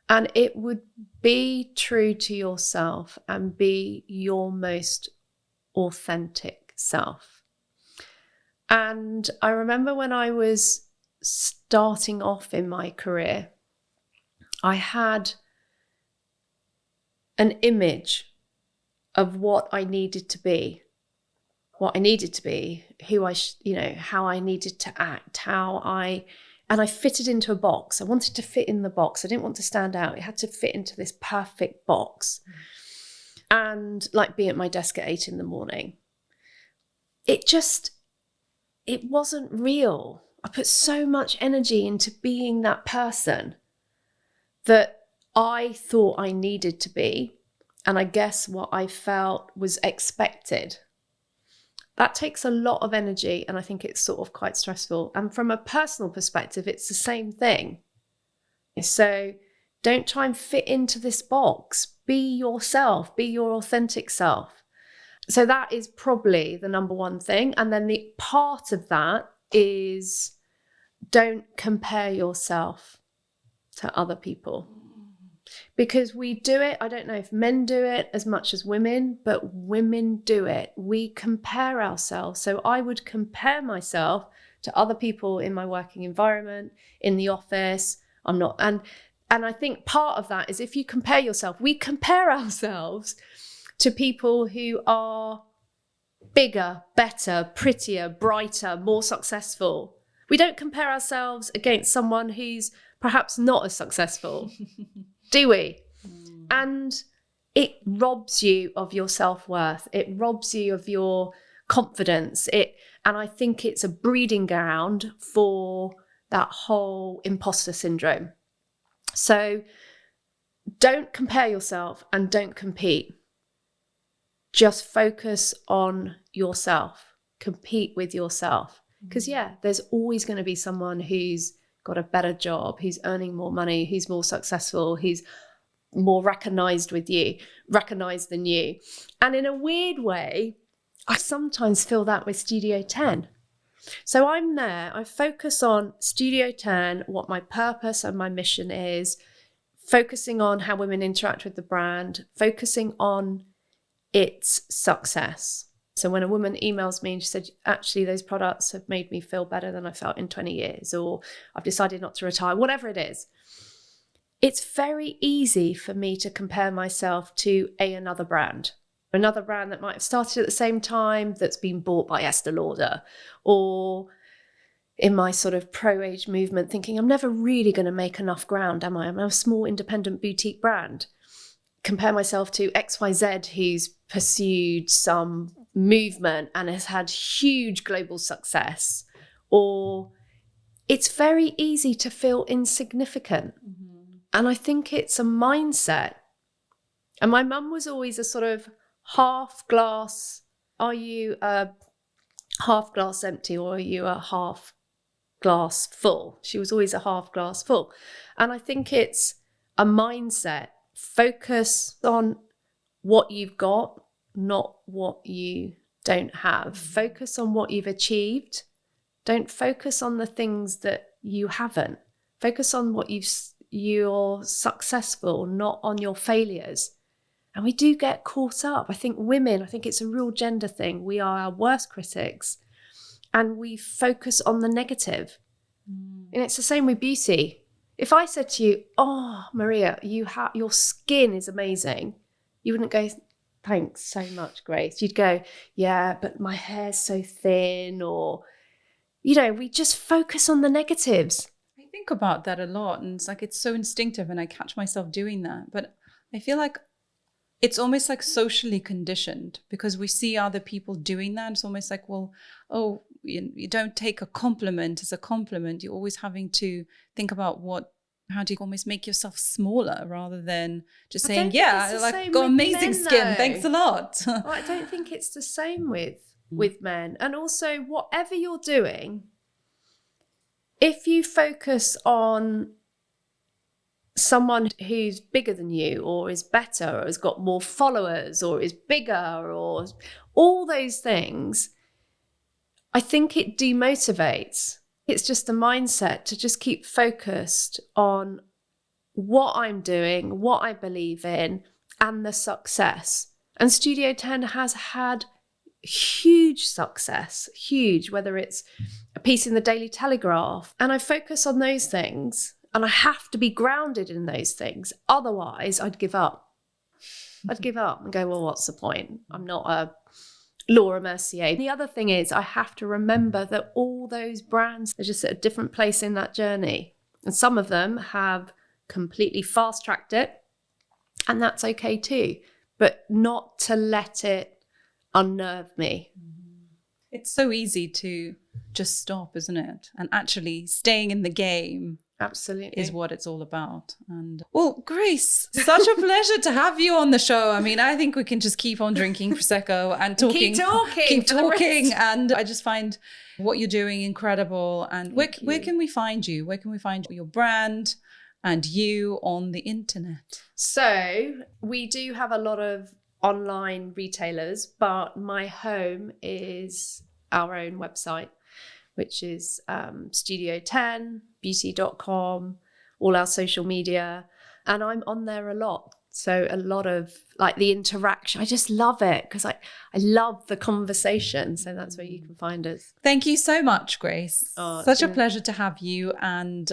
And it would be true to yourself and be your most authentic self. And I remember when I was starting off in my career, I had an image of what I needed to be, who how I needed to act, and I fitted into a box. I wanted to fit in the box. I didn't want to stand out. It had to fit into this perfect box. And like be at my desk at 8 a.m. It wasn't real. I put so much energy into being that person that I thought I needed to be. And I guess what I felt was expected. That takes a lot of energy, and I think it's sort of quite stressful. And from a personal perspective, it's the same thing. So don't try and fit into this box. Be yourself, be your authentic self. So that is probably the number one thing. And then the part of that is don't compare yourself to other people. Because we do it, I don't know if men do it as much as women, but women do it. We compare ourselves. So I would compare myself to other people in my working environment, in the office. And I think part of that is if you compare yourself, we compare ourselves to people who are bigger, better, prettier, brighter, more successful. We don't compare ourselves against someone who's perhaps not as successful. Do we? And it robs you of your self-worth. It robs you of your confidence. And I think it's a breeding ground for that whole imposter syndrome. So don't compare yourself and don't compete. Just focus on yourself. Compete with yourself. Because there's always going to be someone who's got a better job, who's earning more money, who's more successful, who's more recognized than you. And in a weird way, I sometimes feel that with Studio 10. So I'm there, I focus on Studio 10, what my purpose and my mission is, focusing on how women interact with the brand, focusing on its success. So when a woman emails me and she said, actually, those products have made me feel better than I felt in 20 years, or I've decided not to retire, whatever it is, it's very easy for me to compare myself to another brand that might have started at the same time, that's been bought by Estee Lauder, or in my sort of pro-age movement, thinking I'm never really going to make enough ground, am I? I'm a small independent boutique brand. Compare myself to XYZ, who's pursued some movement and has had huge global success. Or it's very easy to feel insignificant. And I think it's a mindset. And my mum was always a sort of half glass. Are you a half glass empty or are you a half glass full? She was always a half glass full. And I think it's a mindset. Focus on what you've got, not what you don't have. Focus on what you've achieved. Don't focus on the things that you haven't. Focus on what you're successful, not on your failures. And we do get caught up. I think it's a real gender thing. We are our worst critics and we focus on the negative. And it's the same with beauty. If I said to you, oh, Maria, your skin is amazing, you wouldn't go, thanks so much, Grace. You'd go, yeah, but my hair's so thin, or, we just focus on the negatives. I think about that a lot, and it's so instinctive, and I catch myself doing that. But I feel like it's almost like socially conditioned because we see other people doing that. It's almost like, well, oh, you don't take a compliment as a compliment. You're always having to think about how do you almost make yourself smaller rather than just saying, yeah, got amazing skin. Thanks a lot. Well, I don't think it's the same with men. And also, whatever you're doing, if you focus on someone who's bigger than you or is better or has got more followers or is bigger or all those things, I think it demotivates. It's just a mindset to just keep focused on what I'm doing, what I believe in, and the success. And Studio 10 has had huge success, whether it's a piece in the Daily Telegraph. And I focus on those things. And I have to be grounded in those things. Otherwise, I'd give up. I'd give up and go, well, what's the point? I'm not a Laura Mercier. The other thing is I have to remember that all those brands are just at a different place in that journey. And some of them have completely fast-tracked it. And that's okay too. But not to let it unnerve me. It's so easy to just stop, isn't it? And actually staying in the game. Absolutely. Is what it's all about. And well, Grace, such a pleasure to have you on the show. I mean, I think we can just keep on drinking Prosecco and talking. Keep talking. And I just find what you're doing incredible. And where can we find you? Where can we find your brand and you on the internet? So we do have a lot of online retailers, but my home is our own website, which is Studio 10, beauty.com, all our social media. And I'm on there a lot. So a lot of the interaction. I just love it because I love the conversation. So that's where you can find us. Thank you so much, Grace. Such a pleasure to have you, and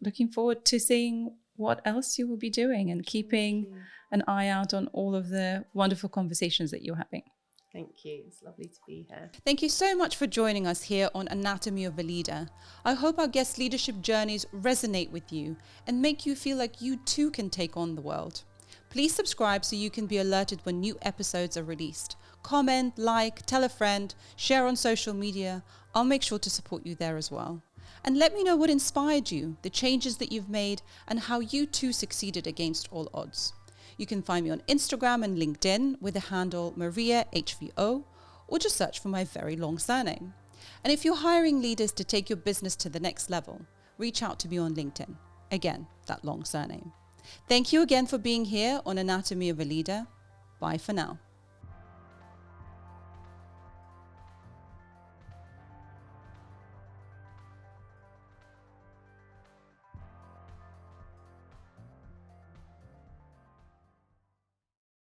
looking forward to seeing what else you will be doing and keeping an eye out on all of the wonderful conversations that you're having. Thank you. It's lovely to be here. Thank you so much for joining us here on Anatomy of a Leader. I hope our guest leadership journeys resonate with you and make you feel like you too can take on the world. Please subscribe so you can be alerted when new episodes are released. Comment, tell a friend, share on social media. I'll make sure to support you there as well. And let me know what inspired you, the changes that you've made, and how you too succeeded against all odds. You can find me on Instagram and LinkedIn with the handle MariaHVO, or just search for my very long surname. And if you're hiring leaders to take your business to the next level, reach out to me on LinkedIn. Again, that long surname. Thank you again for being here on Anatomy of a Leader. Bye for now.